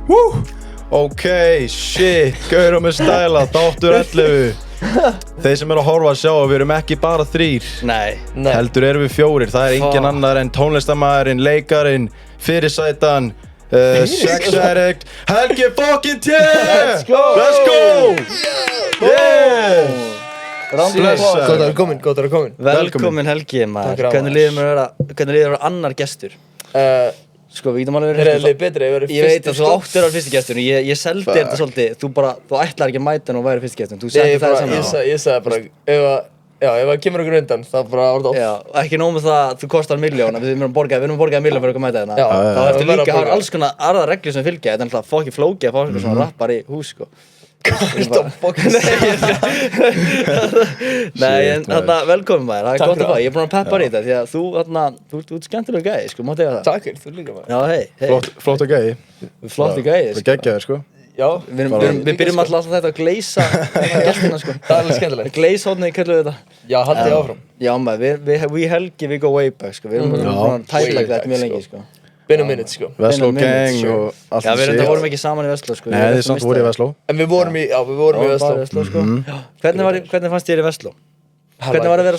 Ok, shit, gauður með stæla, Dr. 11. Þeir sem eru að horfa að sjá að við erum ekki bara 3. Nei. Heldur erum við 4. Það er engin annar en tónlistarmaðurinn, leikarinn, fyrirsætan, sex-addict, Helgi fucking T! Let's go! Yeah! Góð að vera komin. Velkomin Helgi, maður. Hvernig líður að vera annar gestur? Sko, við getum alveg verið leið betri ef ég veit að þú áttir að vera fyrsti gestur. Ég seldi þetta svolítið. Þú ætlar ekki að mæta en þú væri fyrsti gestur. Þú setti það saman. Ég sagði bara, ef það kemur okkur undan, þá bara var þetta off. Já, ekki nóg með það að þú kostar 1 milljón, við erum að borga 1 milljón fyrir að mæta þarna. Já, þá ertu líka að hafa alls konar aðrar reglur sem fylgja. Þetta er náttúrulega fokki flókið að fá eitthvað svona rappar í hús, sko. Nei, en þarna, velkomin maður, það er gott að fá. Ég er búinn að peppa í þetta, því að þú ert skemmtilega gæi, sko, máttu eiga það. Takk, þú líka maður. Já, hei. Flott og gæi. Flott og gæi, sko. Það geggjaður, sko. Já, við byrjum alltaf þetta að gleysa gestina, sko. Það er alveg skemmtilegt. Gleyshornið kallum við þetta. Já, haldið áfram. Já, maður, við Helgi, við go way back, sko. Við erum búin að tæla þetta mjög lengi, sko. Been a minute, sko. Vestló gang og allt já, við vorum ekki saman í Vestló, sko. Nei, þið samt voru í Vestló. En við vorum í Vestló. Sko. Hvernig fannst þér í Vestló? Hvernig var að vera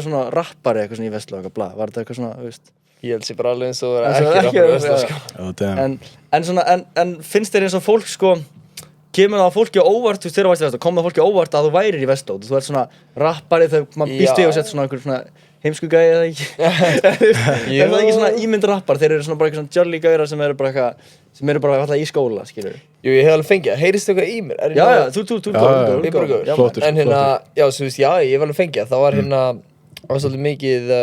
svona rappari eitthvað svona í Vestló, eitthvað bla? Var þetta eitthvað svona, þú veist? Ég held sér bara alveg eins og það er ekki rappari í Vestló, sko. En finnst þér eins og fólk, sko, kemur það fólki á óvart, þú veist, þegar þú varst í Vestló, kom það fólki á óvart að þú værir í Vestló? Þú ert svona rappari þegar maður býst við og sett svona einhver svona heimsku gæi eða ekki? Er það ekki svona ímyndrappar? Þeir eru svona bara eitthvað svona jolly gæra sem eru bara alltaf í skóla, skilur við? Jú, ég hef alveg fengið það. Heyrist þú eitthvað í mér? Já, þú góður. Flottur. En já, svo veist, já, ég hef alveg fengið það. Það var það var svolítið mikið,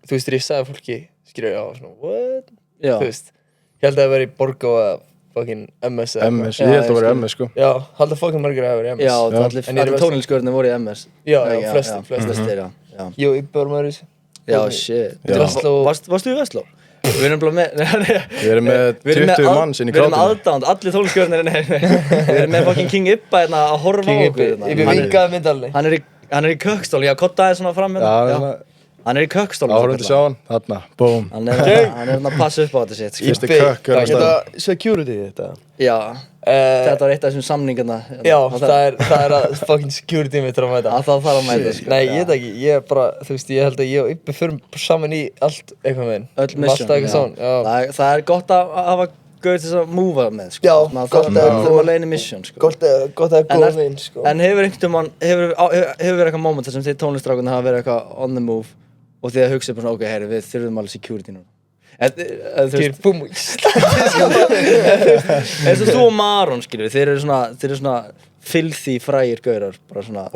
þú veist, þegar ég sagði fólki, skilur ég, svona, what? Já. Þú veist, ég held að það væri Borgó eða fucking MS eða MS, ég held að það væri MS, sko. Já, held að fucking margir að það væri MS. Já, allir tónlistskörðinni voru í MS. Já, flestir. Já. Jú, ég bör maður þessu. Já, shit. Varstu í Vestló? Við erum með 20 manns inn í Við erum með aðdánd, allir tónlistskörðinni, Við erum með fucking King Ibba hérna að horfa á okkur. Ég vinkaði myndalni. Hann er í kökstóli, ég kottaði svona fram hérna. Hann er í kökstóli. Áhörundu sjá hann, þarna, búm. Hann er að passa upp á þetta sitt, sko. Fyrsti kökk er á staðnum. Security þetta. Já, þetta var eitt af þessum samningarna. Já, það er að fucking security mitt að mæta. Það þarf að mæta, sko. Nei, ég veit ekki, ég er bara, þú veist, ég held að ég og Ibbi förum saman í allt eitthvað með henn. Öll mission, það er gott að hafa gauð til að múva með, sko. Já, gott að þú að leiðin mission, sko. Gott að góða með henn, sko. En hefur verið eitthvað moment þar sem þið tónlistrákunni hafa verið eitthvað on the move og þið að hugsa bara svona, ok, herri, við þurfum alveg security núna. Skilur, búm, eins og þú og Maron, skilur, þeir eru svona filthy frægir gaurar, bara svona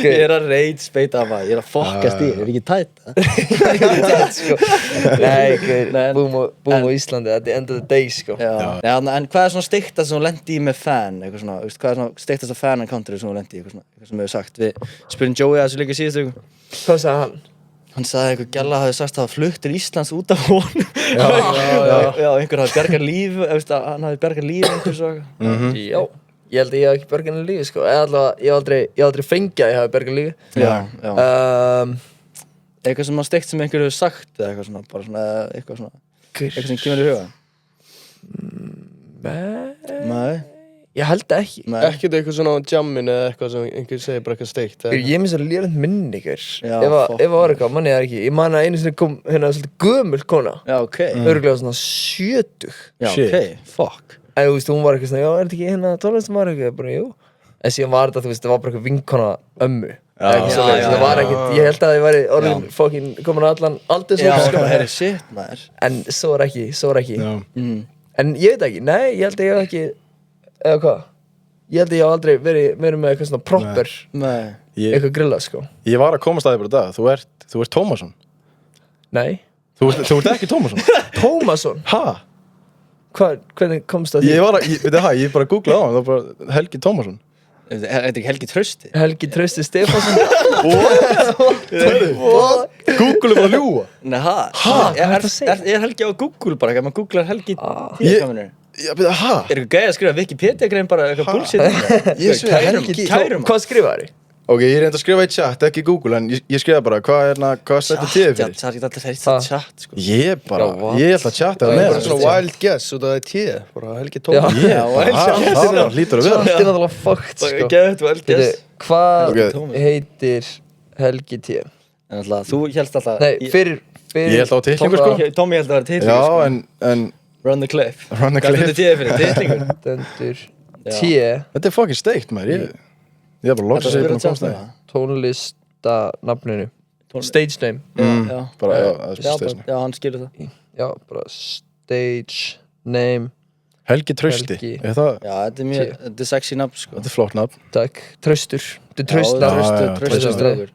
ég er að rage beita af það, ég er að fokkast í, er ekki tætt? sko. Nei, búm á Íslandi, at the end of the day, sko. Já, en hvað er svona steiktast sem þú lendi í með fan, eitthvað svona, hvað er svona steiktast af fan encounter sem þú lendi í, eitthvað sem við hefur sagt, við spurðum Joey að þessu líka síðustu ykkur. Hvað sagði hann? Hann sagði eitthvað gæla hafði sagt að hafa flutt til Íslands út af honum. Já, einhver hafði bjargað lífi, hann hafði bjargað lífi einhvers og eitthvað. Já, ég held að ég hef ekki bjargað henni lífi, sko. Eða allavega, ég aldrei fengið að ég hafi bjargað lífi. Já. Eitthvað sem maður steikt sem einhver hefur sagt eða eitthvað svona, bara svona, eitthvað sem kemur í huga. Nei. Ég held ekki. Ekkert eitthvað svona á jammin eða eitthvað sem einhver segir bara eitthvað steikt. Ég er með svo lélegt minni ykkur. Ef það var eitthvað, manni það ekki. Ég man að einu sinni kom hérna svolítið gömul kona. Já, ok. Örugglega svona 70. Já, ok, fuck. En þú veist, hún var eitthvað svona, já, er þetta ekki hérna tónlistarmaður eitthvað? Bara, jú. En síðan var þetta, þú veist, það var bara eitthvað vinkona ömmu. Það var ekkert, ég held að ég væri orðin fucking komin á allan aldur Já, herri, shit, maður. En svo er ekki. En ég veit ekki, nei, ég held að ég hef ekki eða hvað? Ég held að ég hef aldrei verið með eitthvað svona proper eitthvað grillað, sko. Ég var að komast að þig bara í dag, þú ert Tómasson. Nei. Þú ert ekki Tómasson. Tómasson? Ha? Hvernig komst það því? Ég bara googlaði á hann, það var bara Helgi Tómasson. Er þetta ekki Helgi Trausti? Helgi Trausti Stefánsson. What? Google er bara að ljúga. Nei, er Helgi á Google bara, ef maður googlar Helgi tíðkaminur? Já, betur, ha? Er eitthvað gæði að skrifa Wikipedia-grein bara eitthvað bullshit? Ég sveit, Helgi Hvað skrifaði þér? Ok, ég reyndi að skrifa í chat, ekki Google, en ég skrifa bara hvað stendur tíði fyrir? Það er ekki allir heitt að chat, sko. Ég ætla að chatta Það með er bara svona wild guess út af það tíð. Bara Helgi Tómas. Það lítur að vera. Þetta er náttúrulega fucked, sko. Gæðið, wild guess. Hvað heitir Helgi T? En alltaf, þú hélst alltaf... Nei, fyrir... Ég held á titlingur, sko. Tommy held að vera titlingur, sko. Já, en... Run the Cliff. Run the Cliff. Hvað stendur tíði fyrir? Titlingur? Stendur T. Þetta er fucking steikt, maður. Ég er bara loksins að ég er búin að komast það. Tónlistanafninu. Stage name. Já. Bara, stage name. Já, hann skilur það. Já, bara stage name. Helgi Trausti. Er það? Já, þetta er sexy nafn, sko. Þetta er flott nafn. Takk. Traustur. Þetta er traustnafn. Traustur.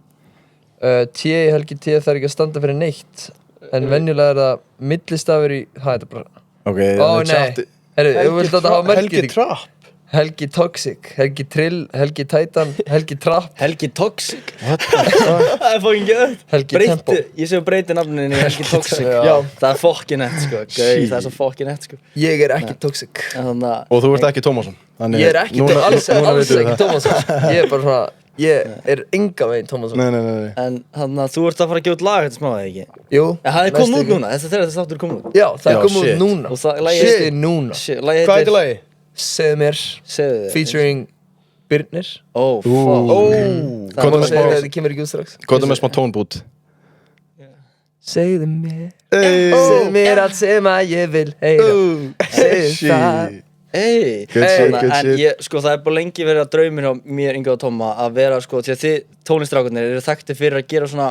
T í Helgi T þarf ekki að standa fyrir neitt. En venjulega er það millistafur í... Það er bara... Ok, Ó, nei. Herru, ég vil þetta hafa merkir. Helgi Trapp. Helgi Toxic, Helgi Trill, Helgi Titan, Helgi Trapp. Helgi Toxic? What the fuck? Það er fucking gött. Helgi Tempo. Ég sé að breyti nafninu í Helgi Toxic. Já. Það er fucking nett, sko. Það er svo fucking nett, sko. Ég er ekki toxic. Og þú ert ekki Tómasson. Ég er ekki, alls ekki Tómasson. Ég er bara svona, ég er enga veginn Tómasson. Nei. En þannig að þú ert að fara að gefa út lag þetta smá, eða ekki? Jú. Það er komið út núna, þegar þessi þáttur er komið út. Já, það er komið út núna. Og það, Shit, Hvað heitir lagi? Segðu mér, featuring Birnir. Oh, fuck. Það kemur ekki út strax. Hvað er með smá tónbút? Segðu mér allt sem að ég vil heyra. Segðu það. En ég, sko, það er bara lengi verið að draumir hjá mér, Inga og Tomma, að vera, sko, því að þið tónlistrákarnir eru þekktir fyrir að gera svona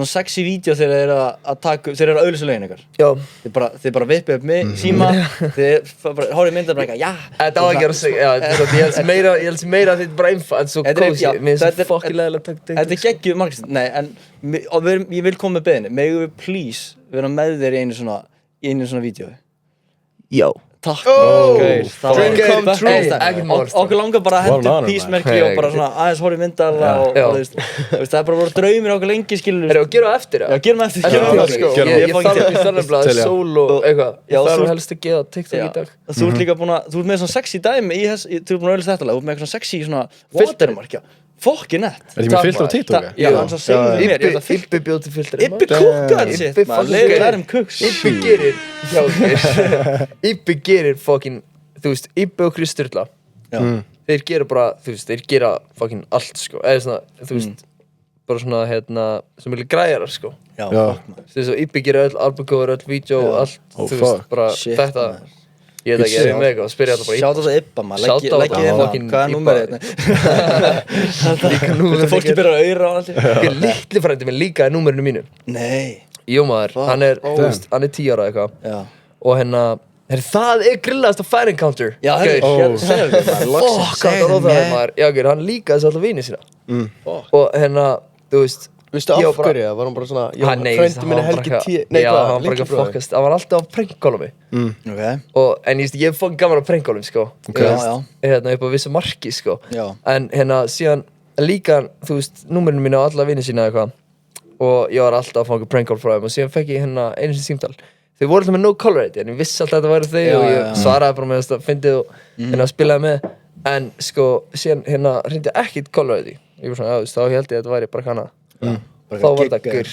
sexy vídeo þegar þeir eru að taka, þeir eru að auglýsa lögin ykkar. Já. Þið bara vippið upp mig, síma, þið bara horfið myndar bara eitthvað, já. Þetta á að gera sig, já, ég held meira að þið bara einfað, þetta er svo cozy, mér finnst það fokkin leðilega takk. Þetta er geggjuð margstund, nei, en ég vil koma með beðinu, megum við please vera með þér í einu svona vídeo? Já. Takk, gauð. Dream come true. Okkur langar bara að henda písmerki og bara svona aðeins horfið myndala og það er bara voru draumir okkur lengi, skilur. Og gera eftir það? Já, gerum eftir. Ég þarf nefnilega sól og eitthvað. Ég þarf helst að gefa TikTok í dag. Þú ert líka búin að, þú ert með svona sexy dæmi í þess, þú ert búin að auðvitað þetta lag, þú ert með eitthvað svona sexy svona filtermark, já. Fokkin nett. Er þið með filter á TikTok? Já, hann svo segir mér. Ibbi bjóð til filter. Ibbi kúkar sitt, maður. Lærum kúks. Ibbi gerir, hjá þér. Ibbi gerir fokkin, þú veist, Ibbi og Chris Sturla. Þeir gera bara, þú veist, þeir gera fokkin allt, sko. Eða svona, þú veist, bara svona, sem vilja græjarar, sko. Já, fokk, maður. Þú veist, Ibbi gerir öll albumcover, öll vídeo, allt, þú veist, bara þetta. Ég veit ekki, ég er með eitthvað, spyr ég alltaf bara Ibbi. Sjátt á það Ibba, maður, leggið hérna, hvað er númerið hérna? Líka númerið. Þetta fólki byrjar að auðra á allt. Litli frændi minn líka er númerinu mínu. Nei. Jú maður, hann er 10 ára eitthvað. Já. Og það er grillaðast á Fire Encounter. Já, segðu þér maður, loksins. Fuck, hvað það róðaði maður. Já, hann líka þessi alltaf vini sína. Og þú veist, Vistu af hverju? Var hann bara svona, frændi minni Helgi T. Nei, já, hann var bara ekki að fokkast. Hann var alltaf að prankkóla mig. En ég er fokkin gaman að prankkóla mig, sko. Upp á vissu marki, sko. En síðan líka, þú veist, númerinu mínu á alla vini sína eitthvað. Og ég var alltaf að fá einhver prankkól frá þeim. Og síðan fekk ég einu sinni símtal. Þau voru alltaf með no color ID, en ég vissi alltaf að þetta væri þau. Og ég svaraði bara með þetta, fyndið og spilaði með. En sko, síðan hringdi ekkert color ID. Ég var svona, þá held ég að þetta væri bara hana. Þá var þetta gaur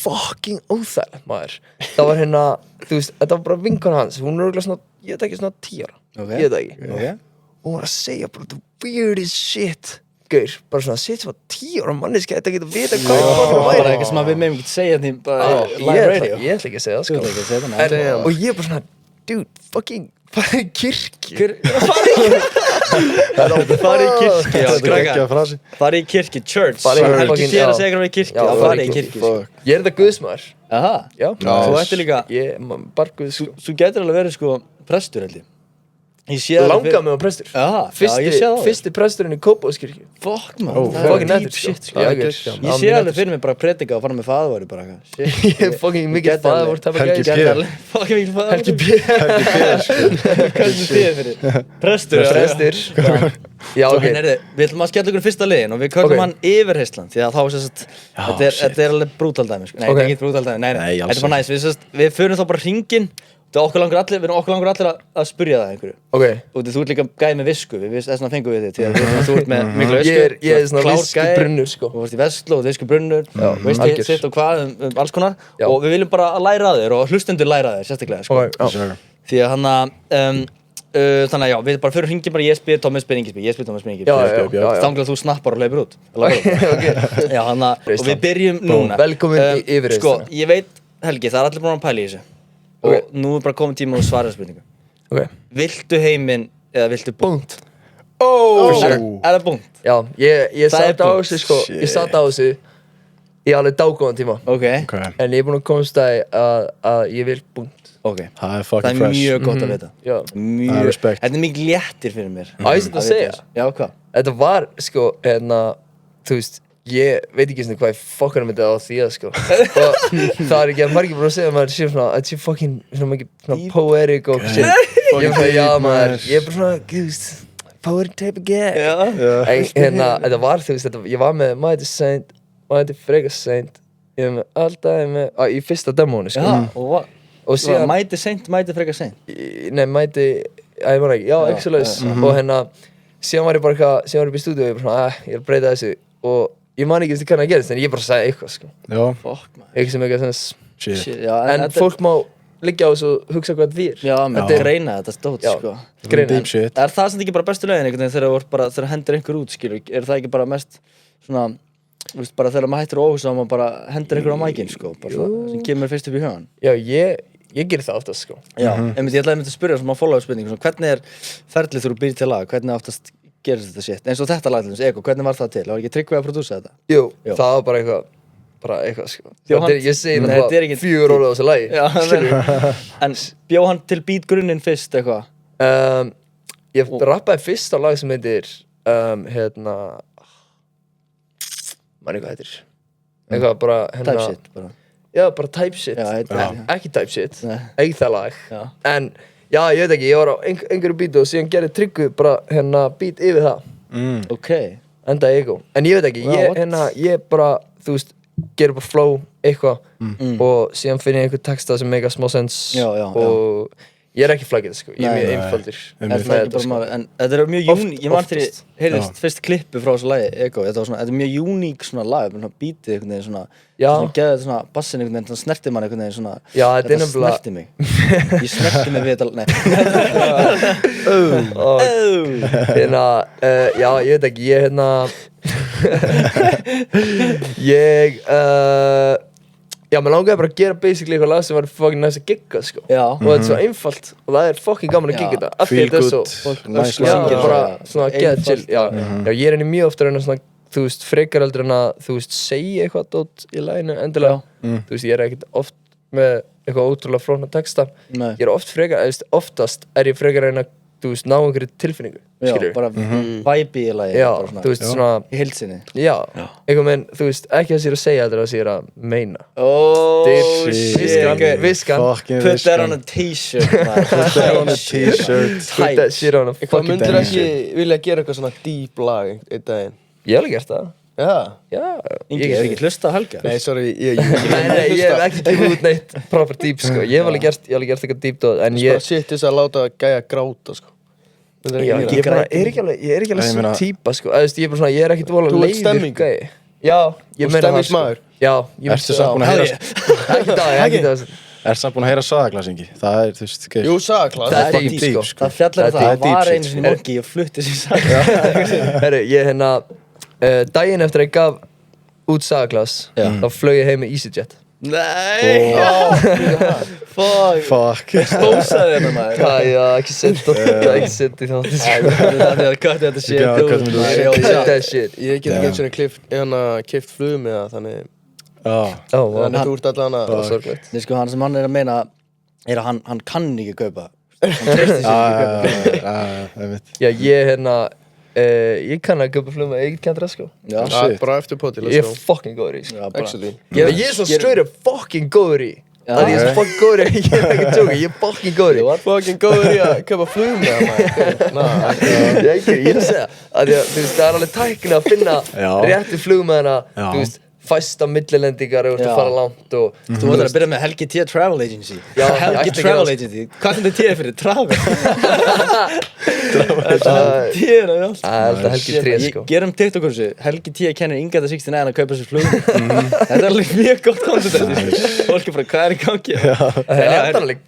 fucking óþægilegt maður. Það var þú veist, þetta var bara vinkona hans. Hún örugglega svona, ég veit ekki, svona 10 ára. Ég veit ekki. Og hún var að segja bara the weirdest shit. Gaur, bara svona, shit sem var 10 ára manneski, þetta getur vita hvað væri. Bara eitthvað sem við meðum ekki segja því bara live radio. Ég ætla ekki að segja það, sko. Og ég bara svona, dude, fucking farið í kirkju. Farið í kirkju, farið í kirkju, church. Helgi T að segja við kirkju, farið í kirkju. Ég er þetta guðsmaður. Aha, þú ættir líka, bara guð, sko. Þú getur alveg verið, sko, prestur, held ég. Langaði mig á prestur. Fyrsti presturinn í Kópavogskirkju. Fuck man, það er deep shit, sko. Ég sé alveg fyrir mig bara að predika og fara með faðurværi bara eitthvað. Ég er fucking mikið faðurværi. Helgi P. Fucking mikið faðurværi. Helgi P. Hvað er þið fyrir? Prestur. Já, ok. Við ætlum að skella ykkur fyrsta liðin og við köllum hann Yfirheyrslan því að þá sérst, þetta er alveg brútal dæmi, sko. Nei, þetta er ekki brútal dæmi, nei, þetta er bara næs. Við förum þá bara hringinn Okkur langar allir að spyrja það einhverju. Ok. Og þú ert líka gæði með visku, þess vegna fengum við þig til að þú ert með mikla visku. Ég er svona viskubrunnur, sko. Þú varst í Vestló og viskubrunnur, veist sitt og hvað alls konar. Og við viljum bara læra að þér og hlustendur læra að þér, sérstaklega, sko. Því að þannig að já, við bara fyrir hringjum bara ég spyr, Tommi spyr, Ingi spyr, ég spyr, Tommi spyr, Ingi spyr. Þangað að þú snappar og hleypur út. Já, og við byrjum núna. Velkomin í yfirreistina. Sko, ég veit, Helgi, það allir búin að pæla í þessu. Og nú bara komið tíma að svara spurningu. Viltu heiminn eða viltu punkt? Er það punkt? Já, ég satt á þessu sko, ég satt á þessu í alveg dágóðan tíma. En ég er búinn að komast að ég vil punkt. Það er fucking fresh. Það er mjög gott að vita. Mjög respekt. Þetta er mikið léttir fyrir mér. Ég þetta að segja. Já, hvað? Þetta var sko, þú veist, ég veit ekki svona hvað ég fokkanum þetta á því að sko. Og það er ekki að margir búin að segja að maður sé svona, þetta sé fucking svona mikið svona poetic og shit. Ég er svona, já maður, ég er bara svona, þú veist, poetic type of guy. En þetta var, þú veist, ég var með Mighty Saint, Mighty Freka Saint, ég var með alltaf í fyrsta demónu sko. Já, og síðan Mighty Saint, Mighty Freka Saint? Nei, Mighty, ég var ekki, já, Exodus. Og síðan var ég bara eitthvað, síðan var ég upp í stúdíu og ég bara svona, ég er að breyta þessu og ég man ekki hvernig það gerist, en ég bara sagði eitthvað sko. Já. Eitthvað sem eitthvað Shit. En fólk má liggja á þessu og hugsa hvað það er. Já, með greina þetta stótt sko. Greina. Deep shit. Er það sem ekki bara bestu lögin einhvern veginn þegar hendur einhver út, skilur? Er það ekki bara mest svona, þú veist, bara þegar maður hættir óhusa og maður bara hendur einhver á mækinn sko, bara svona, sem kemur fyrst upp í hugan? Já, ég gerir það oftast sko. Já, ég ætlaði að spyrja svona follow-up spurningu, hvernig er ferlið þegar þú býr til lag, hvernig oftast gerist þetta shit, eins og þetta lag til þess, Ego, hvernig var það til? Var ekki Tryggvi að prodúsa þetta? Jú, það var bara eitthvað sko. Ég segi náttúrulega 4 orð á þessu lagi. Já, en bjó hann til beat grunninn fyrst eitthvað? Ég rappaði fyrst á lag sem heitir, manni hvað heitir, eitthvað bara Type shit bara. Já, bara type shit. Ekki type shit, ekki það lag. En já, ég veit ekki, ég var á einhverju beatu og síðan gerði Tryggvi bara beat yfir það. Ok. Enda Ego. En ég veit ekki, ég bara, þú veist, gerir bara flow, eitthvað og síðan finn ég einhver texta sem make a small sense og ég er ekki flaggið, sko, ég er mjög einfaldur. En þetta er mjög uník, ég man þegar ég heyrðist fyrst klippu frá þessu lagi, Ego, þetta er mjög uník svona lag, beatið einhvern veginn svona, geðið svona bassin einhvern veginn, snerti mann einhvern veginn svona, þetta snerti mig. Ég snerti mig við þetta, nei. Já, ég veit ekki, já, mér langaði bara að gera basically eitthvað lag sem var fucking nice að gigga, sko. Og þetta er svo einfalt og það er fucking gaman að gigga þetta. Af því þetta er svo, já, bara svona get chill, já, ég er henni mjög ofta að reyna svona, þú veist, frekar heldur en að, þú veist, segja eitthvað dót í laginu endilega. Þú veist, ég er ekkert oft með eitthvað ótrúlega flókna texta. Ég er oft frekar, oftast er ég frekar að reyna, þú veist, ná einhverju tilfinningu, skilur. Já, bara vibe í lagi. Já, þú veist, svona í heilsinni. Já, einhvern veginn, þú veist, ekki það sér að segja þetta, það sér að meina. Viskan. Put that on a t-shirt, man. Put that on a t-shirt. Put that shit on a fucking Hvað myndir ekki vilja gera eitthvað svona deep lag einn daginn? Ég hef alveg gert það. Já. Ingi, ég hef ekki hlustað á Helga. Nei, sorry, ég Nei, ég hef ekki gefið út neitt proper deep, sko. Ég hef alveg gert eitthvað deep dót, en ég... Bara shit þess að láta gæja gráta, sko. Já, ég er ekki alveg svo típa, sko. Ég er bara svona, ég er ekkert vola leiður gæi. Já, ég meina það, sko. Já, ég Ertu samt búin að heyra... Ekki það. Ertu samt búin að heyra Sagaglas, Ingi? Það er, þú veist, geir. Jú, Sagaglas. Það er deep, sko. Það fjallar það var einu sinni morgi og flutti sér Sagaglas. Herru, ég daginn eftir að ég gaf út Sagaglas, þá flög ég heim með EasyJet. Nei! Fuck. Spósaði þennan maður. Já, ekki sett í þátti, sko. Það er gott þetta shit. Cut that shit. Ég get ekki eins og keypt flug með það, þannig... Þannig þú ert allan að... Það var sorglegt. Nei, sko, hann sem hann er að meina er að hann kann ekki kaupa. Hann treystir sig ekki kaupa. Já, ég kann að kaupa flug með eigin kjandra, sko. Já, bara eftir poti, let's Ég go. er fucking góður í, sko. Actually. Ég er svo straight up fucking góður í. Það er ég svo fucking góður í, ég er ekki að tjóka, ég er fucking góður í. Þú var fucking góður í að kaupa flug með það, maður. Ég er að segja, þú veist, það er alveg tæknilega að finna rétti flug með hana, þú veist, fæst á millilendingar og þú ert að fara langt og Þú voru að byrja með Helgi T Travel Agency. Já, Helgi Travel Agency. Hvað sem þetta T fyrir? Travel. T er það allt. Það er Helgi 3 sko. Gerum TikTok-kursu. Helgi T kennir Inga the 69 að kaupa sér flug. Þetta er alveg mjög gott kontent. Fólk er bara, hvað er í gangi? Það er alveg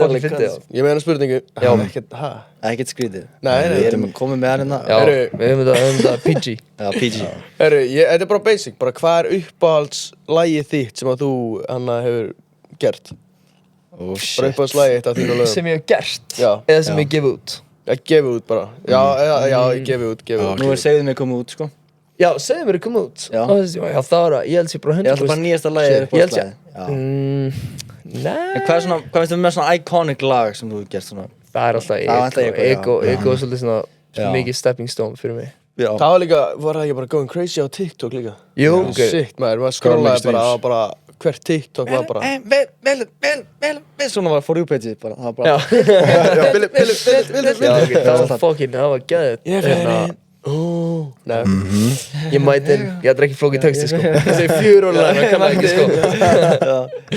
fucking fyndið. Ég meina spurningu. Já. Ekkert skrítið. Nei. Við erum komið með hann hérna. Já, við höfum þetta PG. Já, PG. Þetta er bara basic, bara hvað er uppáhaldslagið þitt sem að þú hefur gert? Oh shit. Bara uppáhaldslagið þitt af þínu lögum. Sem ég hef gert? Já. Eða sem ég hef gefið út? Ég gefið út bara. Já, ég gefið út. Nú er segðið mér komið út, sko. Já, segðu mér að koma út. Já, það var það, ég held sér bara 100%. Ég held bara nýjasta lagið er uppáhaldslagið. Nei. En hvað finnst þið með svona iconic lag sem þú hefur gert svona? Það er alltaf Ego er svolítið svona mikið stepping stone fyrir mig. Það var það ekki bara going crazy á TikTok líka? Jú, Sitt maður skrollaði bara hvert TikTok var bara Vel, svona var For You page bara, það var bara það var fucking, það var gæðið. Ég fyrir Nei Ég mæti inn, ég haddi ekki flókið texti sko. Það segi 4 orðlega, það kann ekki sko.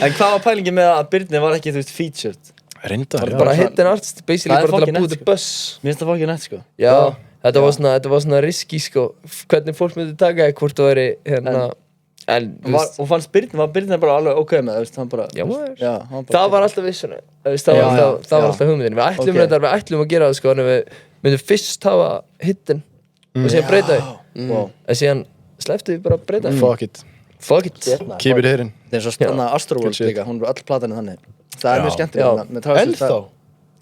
En hvað var pælingin með að Byrni var ekki, þú veist, featured? Reyndar, já. Bara hit an artist, basically bara til að búið til buzz. Mér finnst það fucking nett, sko. Já, þetta var svona risky sko. Hvernig fólk myndi taka hvort það væri hérna. Og fannst var Byrni bara alveg ok með það, veist, hann bara. Já, maður. Það var alltaf vissuna. Það var alltaf hugmyndin. Við ætlum að gera það sko, þannig við myndum fyrst hafa hitin og síðan breyta því. En síðan slepptu við bara að breyta því. Fuck it. Keep it hidden. Það er svo spennað Astroworld líka, hún er öll platan þannig. Það er mjög skemmtilegt. Ennþá?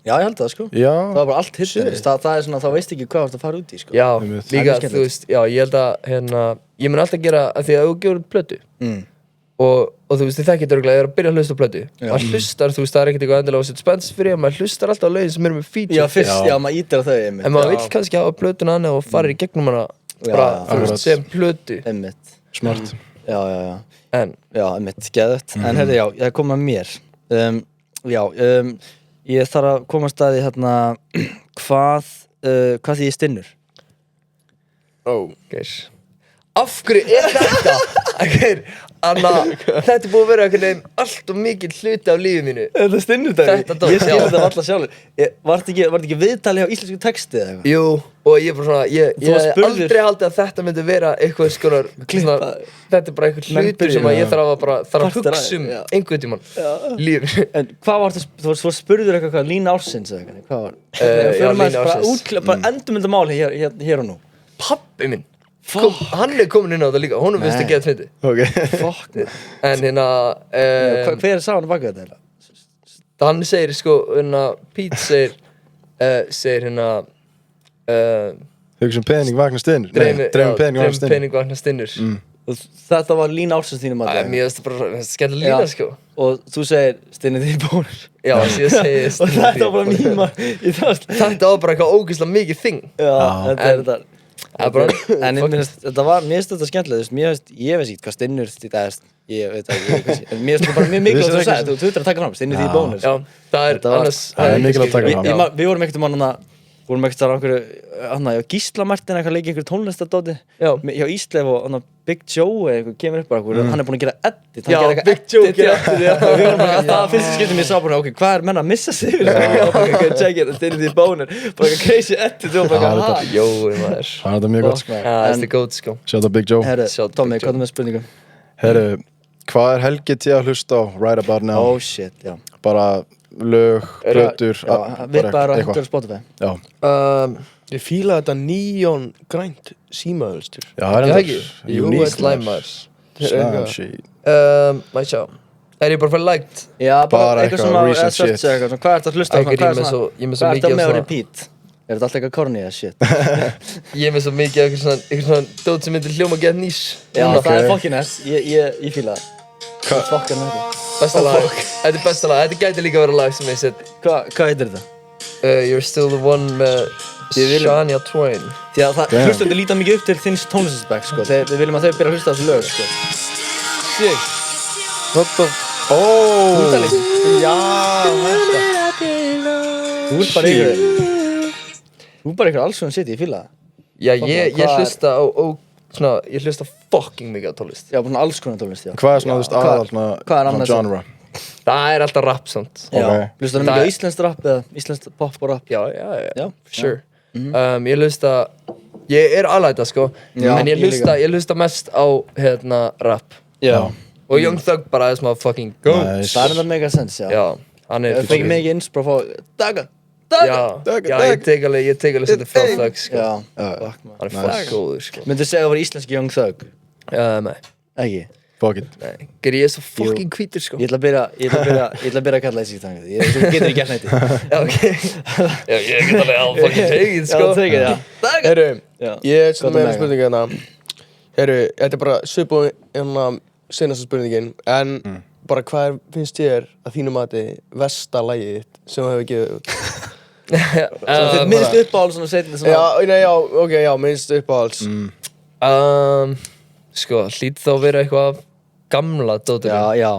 Já, ég held það sko. Já. Það var bara allt hittin. Það er svona, þá veist ekki hvað þú ert að fara út í sko. Já, líka þú veist, já, ég held að ég mun alltaf gera, af því að þú gefur út plötu og þú veist, þið þekkir örugglega, ég er að byrja að hlusta á plötu. Maður hlustar, þú veist, það er ekkert eitthvað endilega að setja spens fyrir, maður hlustar alltaf á lögin sem eru með feature. Já, fyrst, já, maður ítir á þau einmitt. En maður vill kannski hafa plötuna annað og fara í gegnum hana bara, þú veist, sem plötu. Einmitt. Smart. Já. Já, einmitt, geðvægt. En herri, já, ég kom að mér. Ég þarf að koma að staði hérna, hvað því ég stinnur? Geir. Af hverju er þetta? Anna, þetta er búið að vera einhvern veginn allt og mikil hluti af lífið mínu. Þetta stinnur þetta? Þetta dót, ég skil þetta alltaf sjálfur. Var þetta ekki viðtali á íslensku texti eða eitthvað? Jú, og ég bara svona, ég hef aldrei haldið að þetta myndi vera eitthvað skonar, þetta er bara einhver hlutur sem að ég þarf að hugsa einhvern tímann lífið. En hvað var þetta, þú var spurður eitthvað Lína Ársins eða eitthvað, hvað var? Já, Lína Ársins. Bara endurmyndamál hér og nú. Pabbi minn. Hann er komin inn á þetta líka, honum finnst það geða fyndið. Ok. Fuck it. En hérna hver sá hann að baka þetta heila? Hann segir sko, Pete segir hérna Hugsa pening vakna stinnur. Dreymum pening vakna stinnur. Og þetta var Lína Ársins þínum að Mér finnst það bara skemmtilega lína sko. Og þú segir stinnið því bónur. Já, síðan segir og þetta var bara mýma í það. Þetta var bara eitthvað ógeðslega mikið þing. Já, þetta er þetta. En þetta var, mér finnst þetta skemmtilega, ég veist ekki hvað stinnur þetta er, ég veit ekki, en mér finnst þetta bara mjög mikilvægt að segja, þú þurftir að taka fram, stinnur því bónus. Já, það er annars, það er mikilvægt að taka fram. Við vorum ekkert á einhverju, Gísla Martin eitthvað leikið einhverju tónlistardóti hjá Ísleif og Big Joe eða eitthvað kemur upp bara okkur, hann er búinn að gera edit. Já, Big Joe gera edit, já. Við vorum bara, það var fyrsta skiptum ég sá bara, ok, hvað er menn að missa sig? Check it, stinnur því bónur, bara eitthvað crazy edit og bara eitthvað, Jói maður. Það er þetta mjög gott sko. Já, það er góð sko. Shout out Big Joe. Herru, Tommy, hvað er með spurningum? Herru, hvað er Helgi T að hlusta á right about now? Oh shit, já. Bara lög, plötur, vippaður á hendur á Spotify. Já. Ég fíla þetta neon grænt símaðölstur. Já, það er ekki. Jú, það er slæmars. Slime shit. Maður sjá. Er ég bara fyrir liked? Já, bara eitthvað sem að recent shit. Hvað er þetta að hlusta á? Ég er með svo mikið Hvað er þetta með á repeat? Er þetta alltaf eitthvað corny eða shit? Ég er með svo mikið eitthvað svona dót sem myndir hljóma get nýs. Já, það er fucking ass. Ég fíla það. Hvað fucking er þetta? Besta lag. Þetta er besta lag. Þetta gæti líka að vera lag sem ég set. Hvað heitir þetta? You're Still the One með Shania Twain. Því að það hlustandi líta mikið upp til þinn tónlistasbæk sko. Við viljum að þau byrja að hlusta á þessu lög sko. Sick. What the... Já, þetta. Þú ert bara ykkur alls svona sitt, ég fíla það. Já, ég hlusta á svona, ég hlusta fucking mikið af tónlist. Já, bara svona alls konar tónlist, já. Hvað svona, þú veist, aðal svona genre? Það alltaf rap samt. Já, hlustar þú mikið á íslenskt rap eða íslenskt pop og rap? Já, sure. Ég hlusta, ég alæta sko, en ég hlusta mest á, rap. Já. Og Young Thug bara er smá fucking goat. Það það mega sens, já. Já, hann Það fekk mikið inspirá frá Daga. Já, ég tek alveg svolítið frá Thug, sko. Já, hann fucking góður, sko. Myndu segja að það var íslenski Young Thug? Nei. Ekki? Fuck it. Nei, ég svo fucking hvítur, sko. Ég ætla að byrja að kalla þessi þannig. Þú getur ekki gert neitt. Já, ok. Já, ég get alveg að fucking tekið, sko. Já, tekið, já. Herru, ég er meira spurninga hérna. Herru, þetta bara svipað senasta spurningin, en bara hvað finnst þér að þínu mati versta lagið þitt sem þú hefur gefið út? Þitt minnst uppáhalds svona setni svona... Já, minnst uppáhalds. Sko, hlýt þá að vera eitthvað gamla dótinu. Já.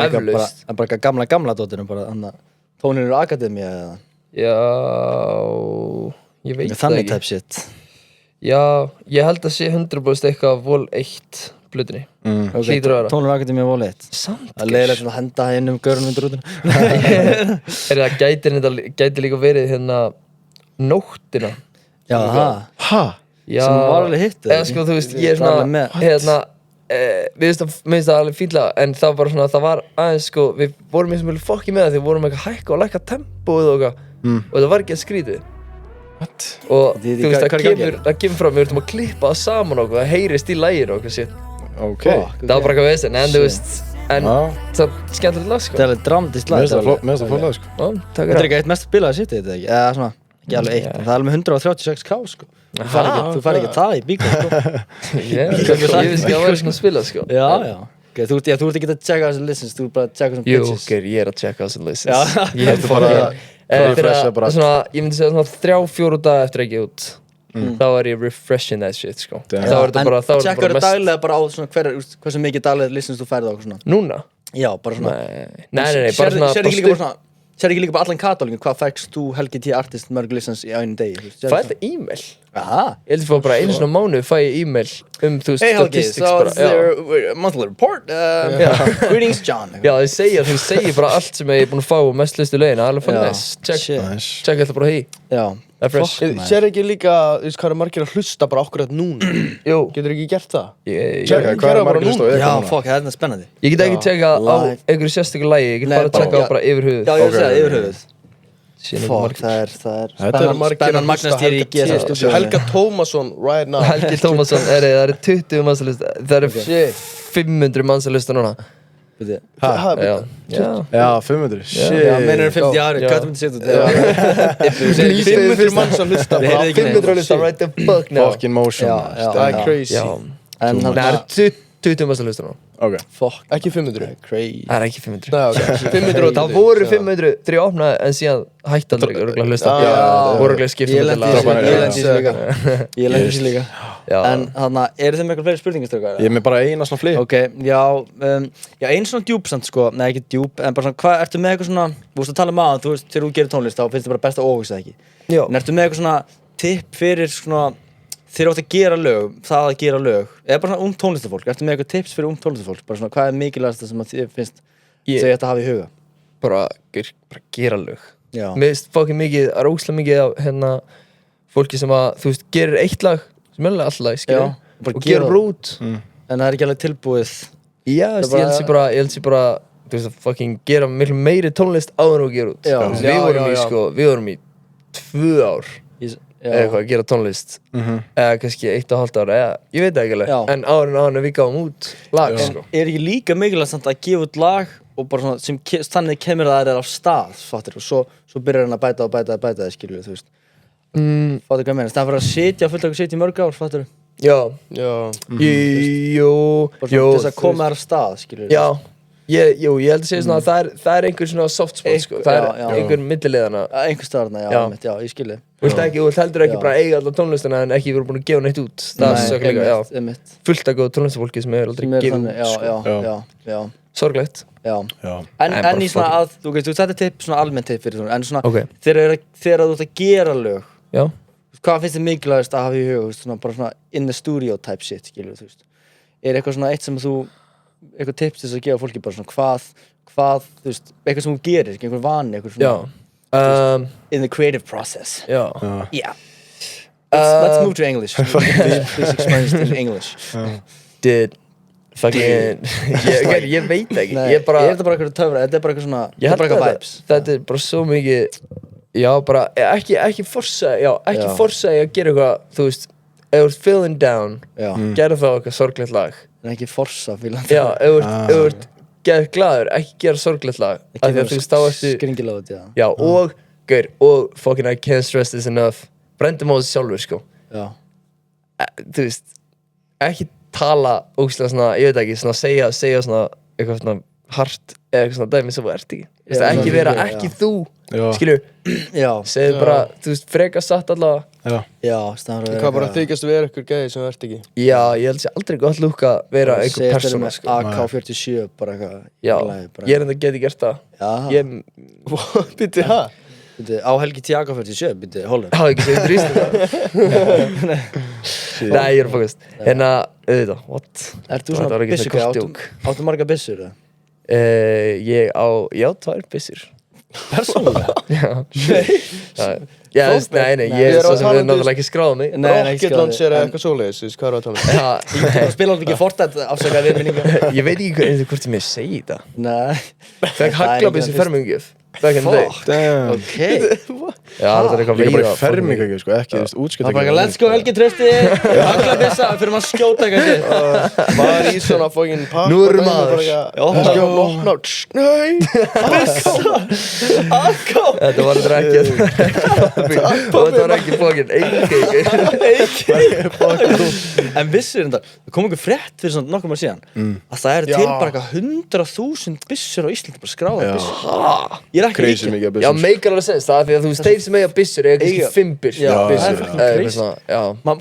Eflaust. Bara gamla dótinu, bara þannig að Tónir Akademía eða... Já, ég veit það ekki. Þannig type shit. Já, ég held að sé 100% eitthvað vol 1 blutinni. Hlýtur að vera. Tónir Akademía vol 1. Samt. Það er leiðilegt að henda inn görunum undir rútinu. Það gæti líka verið nóttina. Já, það. Já. Sem var alveg hitt. Eða sko, þú veist, ég er svona, við finnst það alveg fíla, en það var svona, það var aðeins sko, við vorum eins og mjög fokki með það því við vorum eitthvað hækka og lækka tempóið og eitthvað og það var ekki að skrítið. What? Og þú veist, það kemur frá, við verðum að klippa það saman og það heyrist í lægir og eitthvað shit. Ok. Það var bara eitthvað vesen, en þú veist, en það er skemmtilegt lag sko. Það er alveg dramdist lag. Mér finnst það flott lag sko. Þetta er ekki eitt mest spilaði sitt, þetta ekki? Eða svona, ekki alveg eitt, en það er alveg með 136k sko. Þú fær ekki það í bíkó sko. Ég vissi ekki að það væri svona að spila sko. Já. Þú ert ekki að checka þessi listens, þú ert bara að checka þessum bitches. Jú, ég er að checka þessum listens. Ég held bara svona, ég myndi segja svona 3-4 daga eftir ekki út. Þá er ég refreshing that shit sko. Þá er þetta bara mest. Checkar þú daglega bara á svona hversu mikið daglega listens þú færð á svona? Núna? Já, bara svona. Nei, bara svona. Sér ekki líka bara allan katalógin, hvað fækst þú Helgi T. Artist mörg listens í einum degi? Fæ þetta e-mail? Aha. Ég held að fá bara einu svona mánuð fæ ég e-mail þú Hey Helgi, so it's their monthly report. Greetings John. Já, þú segir bara allt sem ég er búinn að fá mest listu lögin, það er alveg fann nice. Check þetta bara því. Já. Sér ekki líka, þú veist hvað er margir að hlusta bara akkurat núna? Jú. Getur ekki gert það? Hvað er margir að hlusta á? Já, fuck, það er spennandi. Ég get ekki tjekkað á einhverju sérstöku lagi, ég get bara tjekkað bara yfir höfuð. Já, ég vil segja yfir höfuð. Fuck, það er spennan magnast hér í GSM stúdíu. Helga Tómasson, right now. Helgi Tómasson, það eru 20 manns að hlusta, það eru 500 manns að hlusta núna. Já, 500. Já, meinar 50 ári, hvað myndi setja út? 500 manns að hlusta, 500 að hlusta, right the fuck now. Fucking motion. Það er crazy. Það eru 20 manns að hlusta núna. Ok. Fuck. Ekki 500. Crazy. Það er ekki 500. Nei, ok. 500 og það voru 500 þegar ég opnaði en síðan hætti aldrei að hlusta. Voru örugglega skipt Ég lendi þessu líka. En þannig, eru þið með eitthvað fleiri spurningar? Ég er með bara eina svona flip. Ok, já, ein svona djúp samt sko, nei ekki djúp, en bara svona, hvað, ertu með eitthvað svona, þú veist að tala um aðan, þú veist, þegar þú gerir tónlist þá finnst þið bara best að óhugsa það ekki. Já. En ertu með eitthvað svona tipp fyrir svona, þegar þú átt að gera lög, það að gera lög, eða bara svona tónlistafólk, ertu með eitthvað tips fyrir tónlistafólk, bara svona, hvað er mikilvægast sem að þið finnst þau ætti að hafa í huga? Bara gera lög. Já. Mér finnst fokkin mikið, það er ógeðslega mikið af fólki sem að, þú veist, gerir eitt lag sem er alveg lag, skilja, og gera brút. En það er ekki alveg tilbúið. Já, ég held sér bara, þú veist, að fucking gera miklu meiri tónlist áður og gera út. Við vorum í 2 ár eða eitthvað að gera tónlist, eða kannski 1,5 ár, eða, ég veit ekki alveg, en áður við gáum út lag, sko. Er ekki líka mikilvægt samt að gefa út lag og bara svona, sem þannig kemur það af stað, fattir, og svo byrjar hann að bæta það, skilju, þú veist. Fattur hvað ég meina, það fyrir að sitja fullt að sitja í mörg ár, fattur? Já. Jú. Bara svona þess að koma þér af stað, skilur. Já. Ég held að segja svona að það er einhver svona soft spot, sko. Það er einhver millileiðana. Einhver staðarna, já, ég skilji. Þú vilt heldur ekki bara eiga alla tónlistina en ekki verið búin að gefa neitt út. Það er svo líka, já. Fullt að góða tónlistafólki sem hefur aldrei gefið út, sko. Já. Sorglegt. Já. En í svona að, þú veist, þetta er tipp, svona almennt tipp fyrir þú, en svona, þegar þú ert að gera lög, já. Hvað finnst þið mikilvægast að hafa í huga, svona bara svona in the studio type shit, skilur, þú veist? eitthvað svona eitt sem þú eitthvað tips til þess að gefa fólki bara svona hvað, þú veist, eitthvað sem þú gerir, einhver vani, eitthvað svona in the creative process. Yeah. Let's move to English. Please explain this in English. Dude, fucking, ég veit ekki. Er þetta bara eitthvað töfra, þetta bara eitthvað svona, þetta bara eitthvað vibes? Þetta bara svo mikið, já, bara, ekki forsa að gera eitthvað, þú veist, ef þú ert feeling down, gera þá eitthvað sorglegt lag. En ekki forsa feeling down. Já, ef þú ert geðið glaður, ekki gera sorglegt lag. Af því að þú veist, þá ertu skringilóð, já, og fucking I can't stress this enough. Brendum á þessu sjálfur, sko. Já. Þú veist, ekki tala ógeðslega svona, ég veit ekki, svona segja svona eitthvað svona hart eða eitthvað svona dæmi sem þú ert ekki. Þú veist, ekki vera, ekki þú, skilju. Já. Segðu bara, þú veist, frekar satt allavega. Já, stafnir. Hvað bara þykjast að vera eitthvað gæði sem þú ert ekki? Já, ég held sér aldrei gott lúk að vera einhver persóna, sko. AK-47, bara eitthvað. Já, ég enda geti gert það. Já. Býtti það? Á Helgi T. AK-47, býtti, holur. Já, ekki segja þrýstum það. Nei, ég er að fokast. Hérna, auðvitað, what? Ert þú svona byssugæði? Áttu marga byssur, eða? Ég á, já, 2 byssur. Persónulega? Já. Já, nei, ég er svo sem við náttúrulega ekki skráðum mig. Rocket Launcher eða eitthvað svoleiðis, hvað er það að tala um? Ég spila alveg ekki Fortnite, afsakaði viðminninga. Ég veit ekki hvort ég með segi þetta. Nei. Fekk haglabyssu fermingagjöf. Back in the day. Ok. Já, það er eitthvað veiða. Líka bara fermingagjöf, sko, ekki, þú veist, útskjöld ekki. Það er bara let's go Helgi Trausti, haglabyssa, fyrir maður skjóta eitthvað. Var í svona fókin pakk. Nú erum maður. Let's go, lopna, nei. Akko. Þetta var ekki fókin, En vissir þetta, það kom einhver frétt fyrir svona nokkuð maður síðan að það eru til bara eitthvað 100.000 byssur á Íslandi, bara skráðar byssur. Ég er ekki mikið. Já, meikar alveg sens, það er því að þú veist, þeir sem eiga byssur eiga kannski 5 byssur. Já, það er fucking crazy.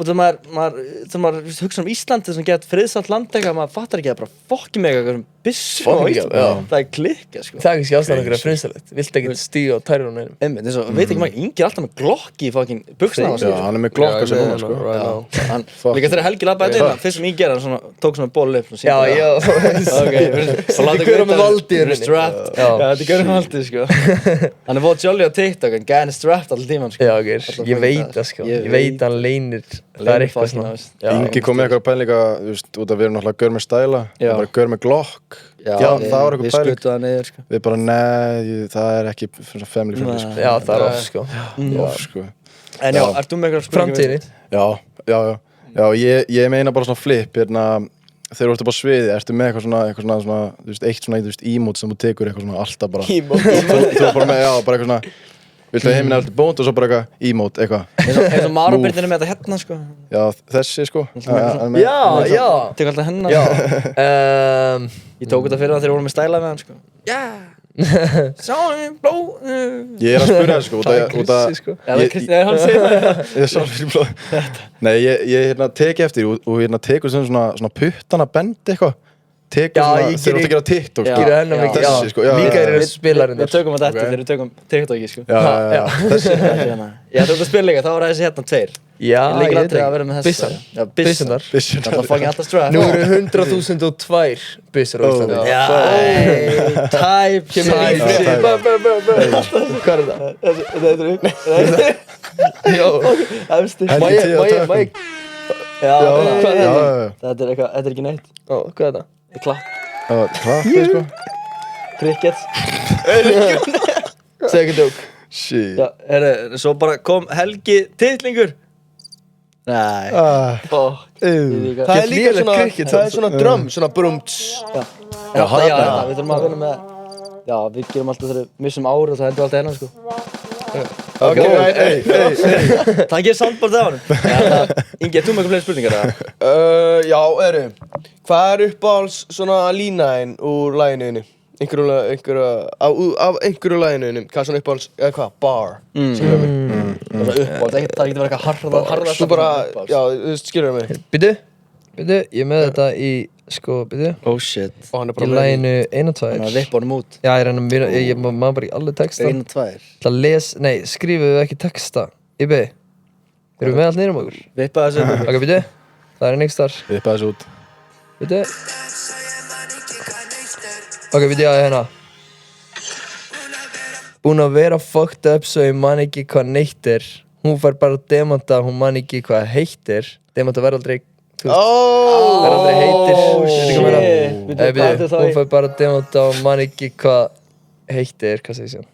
Þegar maður hugsa Íslandi sem gett friðsamt land eitthvað, maður fattar ekki að bara fokki mig eitthvað byssur á Íslandi. Það er klikkað, sko. Það er kannski ástæðan okkur að friðsalegt. Vilt ekki stíga á tærunum einum. Einmitt, eins og veit ekki maður, Ingi er alltaf með glokk í fokkin buxna á sig. Já, hann er með glokk á sig núna, sko. Líka þegar Helgi labbaði inn, fyrst sem Ingi hann tók svona ból upp. Já. Þetta er gaur með valdi í rauninni. Já, þetta er gaur með valdi, sko. Hann er bóð jolly á TikTok, en gæðin er strapped alltaf tíman, sko. Já, ég veit það, sko. Ég veit hann leynir. Það er eitthvað svona. Ingi kom með eitthvað pælinga, þú veist, út af við erum náttúrulega gaur með stæla, bara gaur með glokk. Já, það var eitthvað við skutuð það niður, sko. Við bara, nei, það er ekki family friendly, sko. Já, það er off, sko. Off, sko. En já, ert þú með eitthvað framtíðinni? Já, ég meina bara svona flip, hérna, þegar þú ert upp á sviði, ertu með eitthvað svona, þú veist, eitt svona, þú veist, emote sem þú tekur eitthvað svona alltaf bara. Emote? Þú er bara með, já, bara eitthvað svona, viltu að heiminn eftir bónd og svo bara eitthvað emote, eitthvað. Eins og Marobyrnir með þetta hérna, sko. Já, þessi, sko. Já. Tekur alltaf hennar. Já. Ég tók þetta fyrir það þegar við vorum með stælað með hann, sko. Já. Sáum, bló. Ég er að spura það, sko, út að... Eða Kristinn, hann segir það. Ég sá fyrir blóð. Nei, ég hérna teki eftir og hérna tekur svona puttana bend eitthvað. Tekur svona, þegar þú ert að gera TikTok, sko. Gerir hennar mikið, þessi, sko. Mikael er spilarinn. Við tökum þetta eftir þegar við tökum TikTok, sko. Já, þessi. Ég tók að spila líka, þá var þessi hérna 2. Já, ég veit ekki að vera með þessu. Byssunar. Það var fucking alltaf straff. Nú eru 100.002 byssur á Íslandi. Já, type shit. Hvað er það? Þetta er Já, má ég? Já, hvað er þetta? Þetta er ekki neitt. Hvað er það? Þetta er klapp. Klapp, sko. Cricket. Segðu ekki djók. Shit. Já, svo bara kom Helgi titlingur. Nei. Fuck. Það er líka svona, það er svona drum, svona brumts. Já, við þurfum að vinna með, já, við gerum alltaf þegar við missum ári og það hendur alltaf hennar, sko. Ok, Það gerir soundboard af honum. Ingi, ert þú með eitthvað fleiri spurningar, eða? Já, hvað er uppáhalds svona línaðinn úr laginu? Af einhverju laginu, hvað er svona uppáhalds, eða hvað, bar? Það er uppáhalds, það getur verið eitthvað harða. Þú bara, já, þú skilur mig. Býtu, ég er með þetta í, sko, býtu. Oh shit. Í laginu 1 og 2. Þannig að vippa honum út. Já, ég maður bara ekki allir texta. 1 og 2. Nei, skrifuðu ekki texta. Erum við með allt niður um okkur? Vippa þessu. Ok, býtu, það er einhvers þar. Vippa þessu út. Veitu? Ok, veitu ég hérna. Búin að vera fucked up svo ég man ekki hvað neitt Hún fær bara demanta, hún man ekki hvað heitir Demanta verður aldrei, þú veist verður aldrei heitir Hún fær bara demanta og man ekki hvað heitir Hvað segir sér?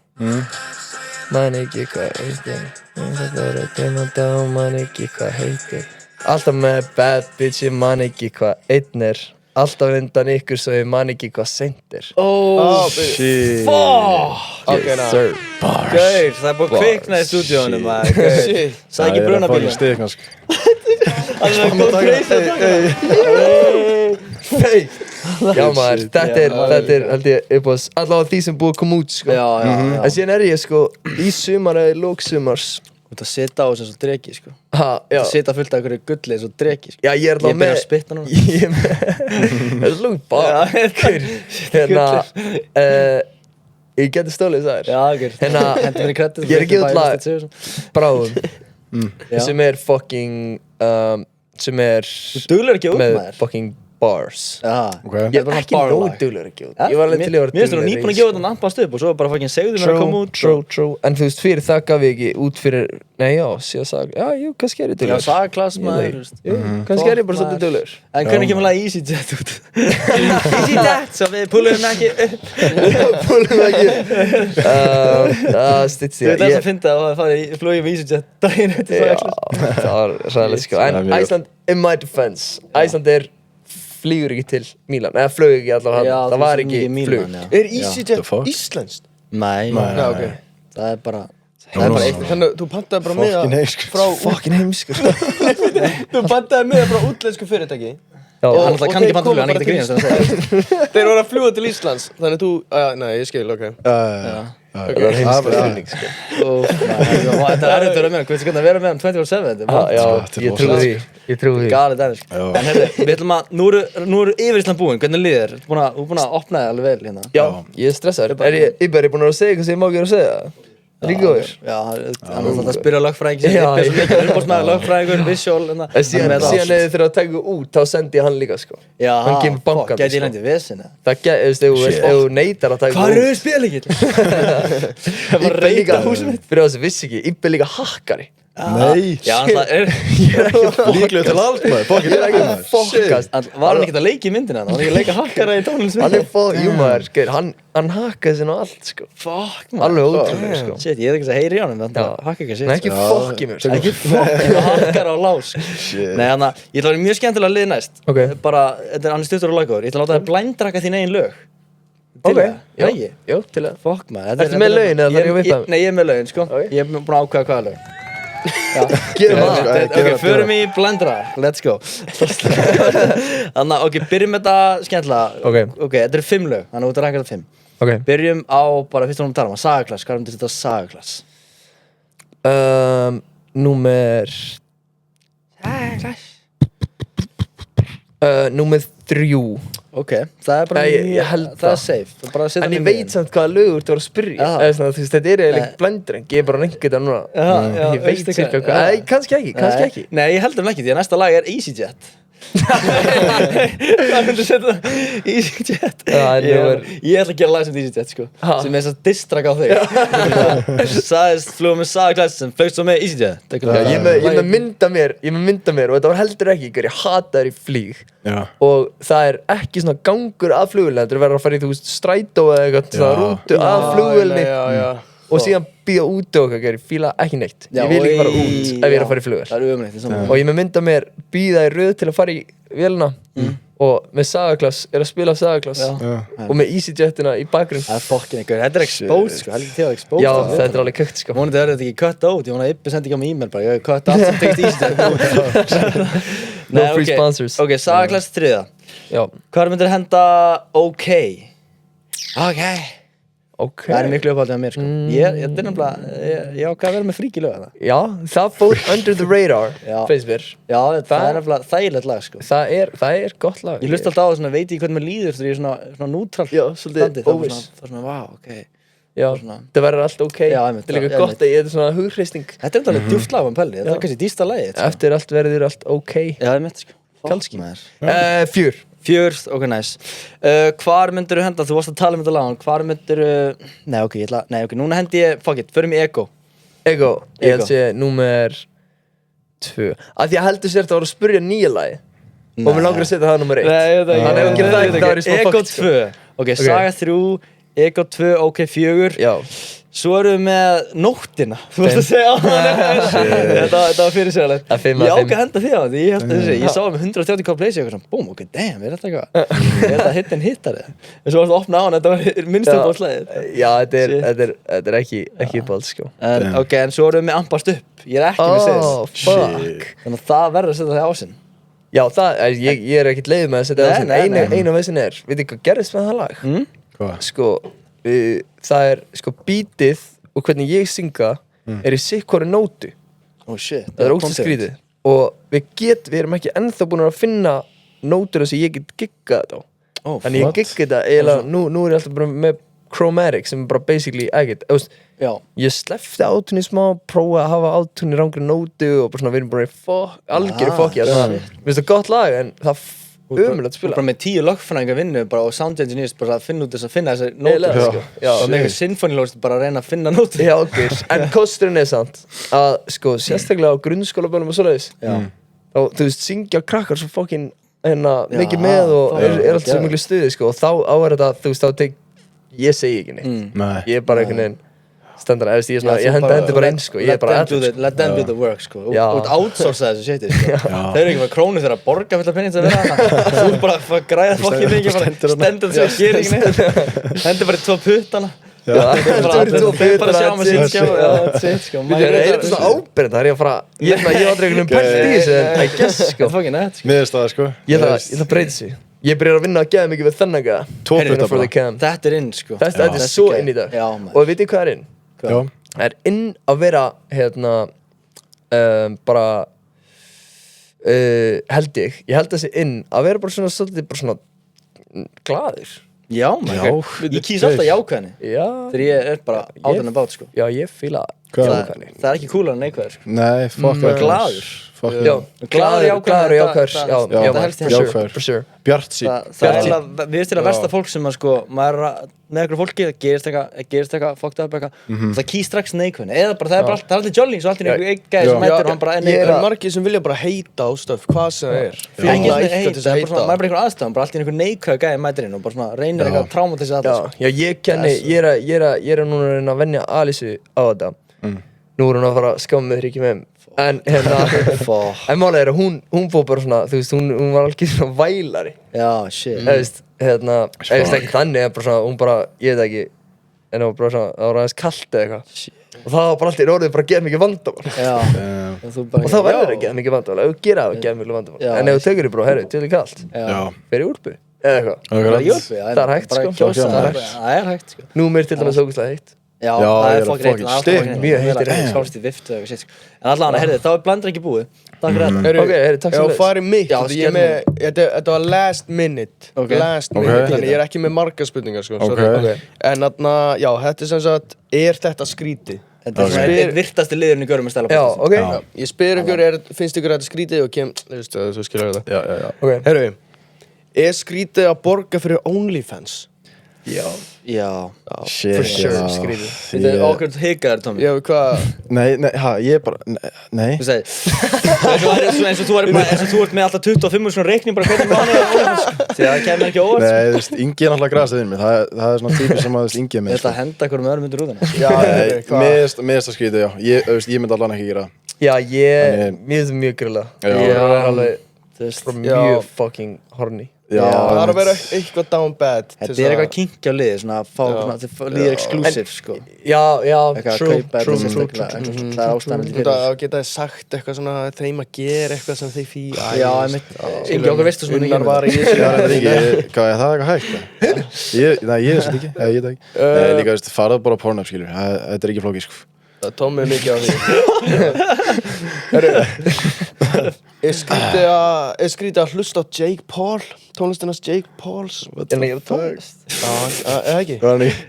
Man ekki hvað heitir Hún fær bara demanta og man ekki hvað heitir Alltaf með bad bitch, ég man ekki hvað einn Alltaf undan ykkur svo ég man ekki hvað seint shit Fuck Ok, ná Gaur, það búið að kvikna í stúdíónum Shit Það ekki brunabílum stig kannski Það er góð crazy Já maður, þetta er held ég upp á allavega því sem búið að koma út sko Já En síðan ég sko í sumar eða lóksumars Þú ert að setja á þessu svo dregi sko Ha, já Það setja fullt af einhverju gulli svo dregi sko Já, ég er Ég alltaf byrja að með spitta núna Ég er með Það er lúgt bara Hérna Ég geti stólið þess Já, gaur Hérna Hendur mér í kredit Ég er ekki út lag Bráðum Sem er fucking Sem er Þú duglar ekki út með maður fucking bars Já Ég er ekki nóg duglegur ekki út Ég var alveg til að vera Mér finnst þú nýbúin að gefa þetta nampast upp og svo bara fucking segðu mér að koma út True En þú veist, fyrir það gaf ég ekki út fyrir Nei, já, síðan sag Já, jú, kannski er ég Já, duglegur sagklass maður Kannski er ég bara svolítið duglegur En hvernig kemur lag EasyJet út? EasyJet, svo við púlum ekki upp Púlum ekki Stitsi Þú veit þess að finna að það farið í flugið með EasyJet daginn eftir sagklass Það var ræðilegt sko En Iceland, in my defense Iceland flýgur ekki til Mílan eða flög ekki allavega það var ekki flug Er EasyJet íslenskt? Nei, ok það er bara eitt Þannig þú pantaði bara miða frá Fucking heimskur Þú pantaði miða frá útlensku fyrirtæki Já, hann alltaf kann ekki panta flug, hann er ekkert að grínast Þeir voru að fljúga til Íslands Þannig þú, nei ég skil, ok Það var heimskur fylgning sko Þetta er erfitt að vera með hann, hvernig skal það vera með hann 24/7? Já, ég trúi því Galið dæmis En herri, við ætlum að, nú eru yfiríslan búin, hvernig líður þér? Þú er búin að opna þig alveg vel hérna Já, ég er stressaður Er ég búin að segja hvað sem ég má ekki að segja? Ríkjóður Já, hann er alltaf að spyrja lögfræðing sem er svo mikið umbóðsmaður, lögfræðingur, visual Síðan ef þið þurfa að taka út, þá sendi ég hann líka sko Já, hann kemur bankandi gæti ég lendið vesinn Það gæti, ef þú neitar að taka út Hvað eru þau spilingil? Það var reyta húsum mitt Fyrir þessi vissi ekki, Ibbi er líka hakkari Nei Já, hann er líklega til allt maður Fokkin er ekki maður Fokast Var hann ekkert að leika í myndina? Hann var ekki að leika hakkara í tónlistinni Hann er jú maður, skil, hann hakkaði sinna á allt sko Fuck maður Alveg ótrúlega sko Shit, ég er ekki að heyri í honum Þannig að hakka ekki að Nei, ekki fokki mér sko Ekki fokki og hakkara á lás Nei, þannig að ég ætla að vera mjög skemmtilega að liða næst Ok. Bara, hann er stuttur og laggóður Ég ætla að láta þig blindrakka þín eigin lög Ok, já, til að Fuck maður Ertu með lögin eða þarf ég að vita? Nei, ég er með lögin, sko Ég er búin að ákveða hvaða lög Gerum það Ok, förum í blendra Let's go Þannig að, ok, byrjum með þetta skemmtilega Ok, þetta eru 5 lög Þannig að út að rækja þetta 5 Ok Byrjum á, bara fyrst og náttúrulega tala um Sagaklass, hvað er þetta Sagaklass? Númer Númer 3 Ok, það er bara ég held það er safe En ég veit samt hvaða lögur þú voru að spyrja Þetta er eiginlega blendring Ég er bara að renga þetta núna Ég veit cirka hvað Kannski ekki Nei, ég heldur ekki, því að næsta lag er EasyJet Það myndir setja EasyJet Ég ætla að gera lag sem EasyJet sko sem er þess að distrak á þig Sagðist flugum með Sagaklass sem flögst svo með EasyJet Ég er með mynda mér og þetta var heldur ekki ykkur, ég hata þær í flýg og það er ekki svona gangur að flugvélina þetta er verið að fara í þú veist strætó eða eitthvað svona rútu að flugvélni og síðan býða út og eitthvað, ég fíla ekki neitt ég vil ekki fara út ef ég er að fara í flugvél Það er ömurlegt og ég með mynda mér býða í röð til að fara í vélina og með Sagaklass er að spila Sagaklass og með EasyJetina í bakgrunn Það er fokkin eitthvað, þetta er exposed sko, heldur þið að exposed Já, þetta er alveg kökt sko Mónandi er þetta ekki cut out, ég vona að Ibbi sendi ekki á mig e-mail bara, ég hef cut allt sem tekst EasyJet No free sponsors Ok, Sagaklass 3 Já Hvað myndir henda OK? Ok Það er miklu uppáldið af mér sko Ég er nefnilega, ég ákvað að vera með fríki lög það Já, það fór under the radar finnst mér Já, það er nefnilega þægilegt lag sko Það er gott lag Ég hlusta alltaf á það svona, veit ég hvernig mér líður þegar ég er svona nútralt Já, svolítið óviss Það er svona, vá, ok Já, það verður allt ok Já, það er líka gott að ég er svona hugreisting Þetta er alveg djúpt lag um pelli, þetta er kannski dýsta lagið Eftir allt verður allt ok Já, það er mitt sko Kannski 4 4, ok, nice. Hvar myndirðu henda, þú varst að tala þetta lagan, hvar myndirðu, nei, ok, núna hendi ég, fuck it, förum í Ego. Ego, ég held sé númer 2. Af því að heldur sér þetta að spyrja nýja lagi. Og mér langar að setja það nummer 1. Nei, ég veit ekki. Þannig ef við gerum það ekki, þá er ég smá Ego fucked, 2, ok, Saga 3, Ego 2, ok, 4. Já. Svo erum við með Nóttina. Þú varst að segja á það. Þetta var fyrirsegjanlegt. Ég ákvað að henda því á því, ég sá með 130 plays og eitthvað svona, boom, ok, damn, er þetta eitthvað? Er þetta hittin hittari? En svo varst að opna á hann, þetta var minnstöðbólslæðið. Já, þetta er ekki bólt, sko. Ok, en svo erum við með Ampast upp. Ég er ekki með segis. Fuck. Þannig að það verður að setja það á sinn. Já, ég er ekkert leið með að setja það á sinn. Einu af þessin veit ekki hvað gerðist með það lag? Hvað? Sko, það er, sko, beatið og hvernig ég synga er í sitt hvori nótu. Oh shit. Það er ógeðslega skrítið. Og við erum ekki ennþá búin að finna nótur sem ég get giggað þetta á. Þannig ég gigga þetta eiginlega, nú er ég alltaf bara með Chromatic sem er bara basically ekkert. Ég slefti átune smá, prófaði að hafa átune í rangri nótu og bara svona við erum bara í algjöru fokki. Mér finnst það gott lag en það ömurlegt að spila. Bara með 10 lögfræðingar vinnu bara og sound engineers bara að finna út þess að finna þessar nótur sko. Og með eitthvað symfónilóst bara að reyna að finna nótur. Já, ok. En kosturinn er samt að sko sérstaklega á grunnskólabönnum og svoleiðis. Og þú veist, syngja krakkar svo fokkin mikið með og er alltaf svo miklu stuði sko. Og þá er þetta, þú veist, ég segi ekki neitt. Ég er bara einhvern veginn stendur að ég hendi bara inn sko. Ég er bara let them do the work sko. Og outsourca þessu shiti sko. Þeir eru ekki með krónu þegar að borga fullt af penning til að vera hana. Þú er bara að græða fokkið mikið stendur þessu og gerir ekki neitt. Hendur bara í 2 puttana. Bara sjá með sín skjá. Er þetta svona ábyrgð? Það er ég að fara ég hef aldrei einhvern veginn pælt í þessu en I guess sko. Miðurstaða sko. Ég ætla að breyta þessu. Ég byrjar að vinna að geða mikið við þennan gæða. Þetta er inn sko. Þetta er svo inn í dag. Og veit ég hvað er inn? Það er inn að vera bara held ég held að það sé inn að vera bara svona svolítið bara svona glaður. Já, ég kýs alltaf jákvæðni þegar ég er bara out and about sko. Já, ég fíla jákvæðni. Það er ekki coolar en neikvæður sko. Nei, fuck það. Glaður. Glaður og jákvæður. Það helst ég jákvæður. Bjartsýnn. Það er alltaf, við til að versta fólk sem að sko, maður er með einhverju fólki, það gerist eitthvað, fucked up eitthvað, það kýs strax neikvæðni. Eða bara það er alltaf jolly, svo alltaf einhver gæði sem mætir og hann bara er neikvæður. Ég er margir sem vilja bara heita á stöf, hvað sem það er. Finna eitthvað til þess að heita. Maður er bara einhver aðstæðan, bara alltaf einhver neikvæður gæði mætir inn og bara svona reynir eitthvað tráma til þess að alltaf. Já, ég er núna að reyna að venja Alice á þetta. Nú er hún að fara að skamma mig þegar ég kem heim. En en málið er að hún fór bara svona, þú veist, hún var alveg svona vælari. Já, shit. Ég veist ekki þannig, en bara svona, hún bara, ég veit ekki, en það var bara svona, það var aðeins kalt eða eitthvað. Og það var bara alltaf í orðið bara að gera mikið vandamál. Og það verður að gera mikið vandamál, ef þú gera það að gera mikið vandamál. En ef þú tekur því bara, herru, til því kalt, fer í úlpu, eða eitthvað. Það er hægt, sko. Það er hægt, sko. Nú mér til dæmis ógeðslega heitt. Já, það er fokkinn heitt. Mjög heitt. Skást í vift eða eitthvað shit, sko. En allavega, heyrðu, þá er blendur ekki búið. Takk fyrir þetta. Ok, takk fyrir þetta. Já, farið mitt. Já, þetta var last minute. Last minute, þannig ég er ekki með margar spurningar, sko. En þarna, já, þetta er sem sagt, er þetta skrítið? Þetta er svona virtasti liðurinn í Görum með Stella podcast. Já, ok. Ég spyr ykkur, finnst ykkur þetta skrítið og þú skilur þetta. Já. Heyrðu, er skrítið að borga fyrir OnlyFans? Já. For sure, skrítið. Þetta er okkur hikaður, Tommy. Já, hvað? Nei, ég bara, nei. Þú segir, eins og þú ert með alltaf 25 svona reikning bara hvernig mánuð því það kemur ekki óvart. Nei, þú veist, Ingi er náttúrulega grasið inn mig, það er svona típi sem að Ingi er með. Þetta henda hverjum öðrum undir rúðuna. Já, mér það skrítið, já. Ég myndi allan ekki gera það. Já, mér finnst það mjög grilla. Ég er alveg mjög fucking horny. Já, það er að vera eitthvað down bad. Þetta er eitthvað kinky á liði, svona að fá liðir exclusive, sko. Já, true. Það er ástæðan til fyrir. Það geta sagt eitthvað svona þeim að gera eitthvað sem þeir fíla. Já, einmitt. Ingi, okkur veistu svona Unnar var í þessu. Hvað, er það eitthvað hægt? Nei, ég veist ekki. Ég veit ekki. Líka, veist, farað bara á Pornhub, skilur. Þetta er ekki flókið, sko. Það tómið mikið á því. skrítið að hlusta á Jake Paul, tónlistinans Jake Pauls. En ég tónlist. Eða ekki?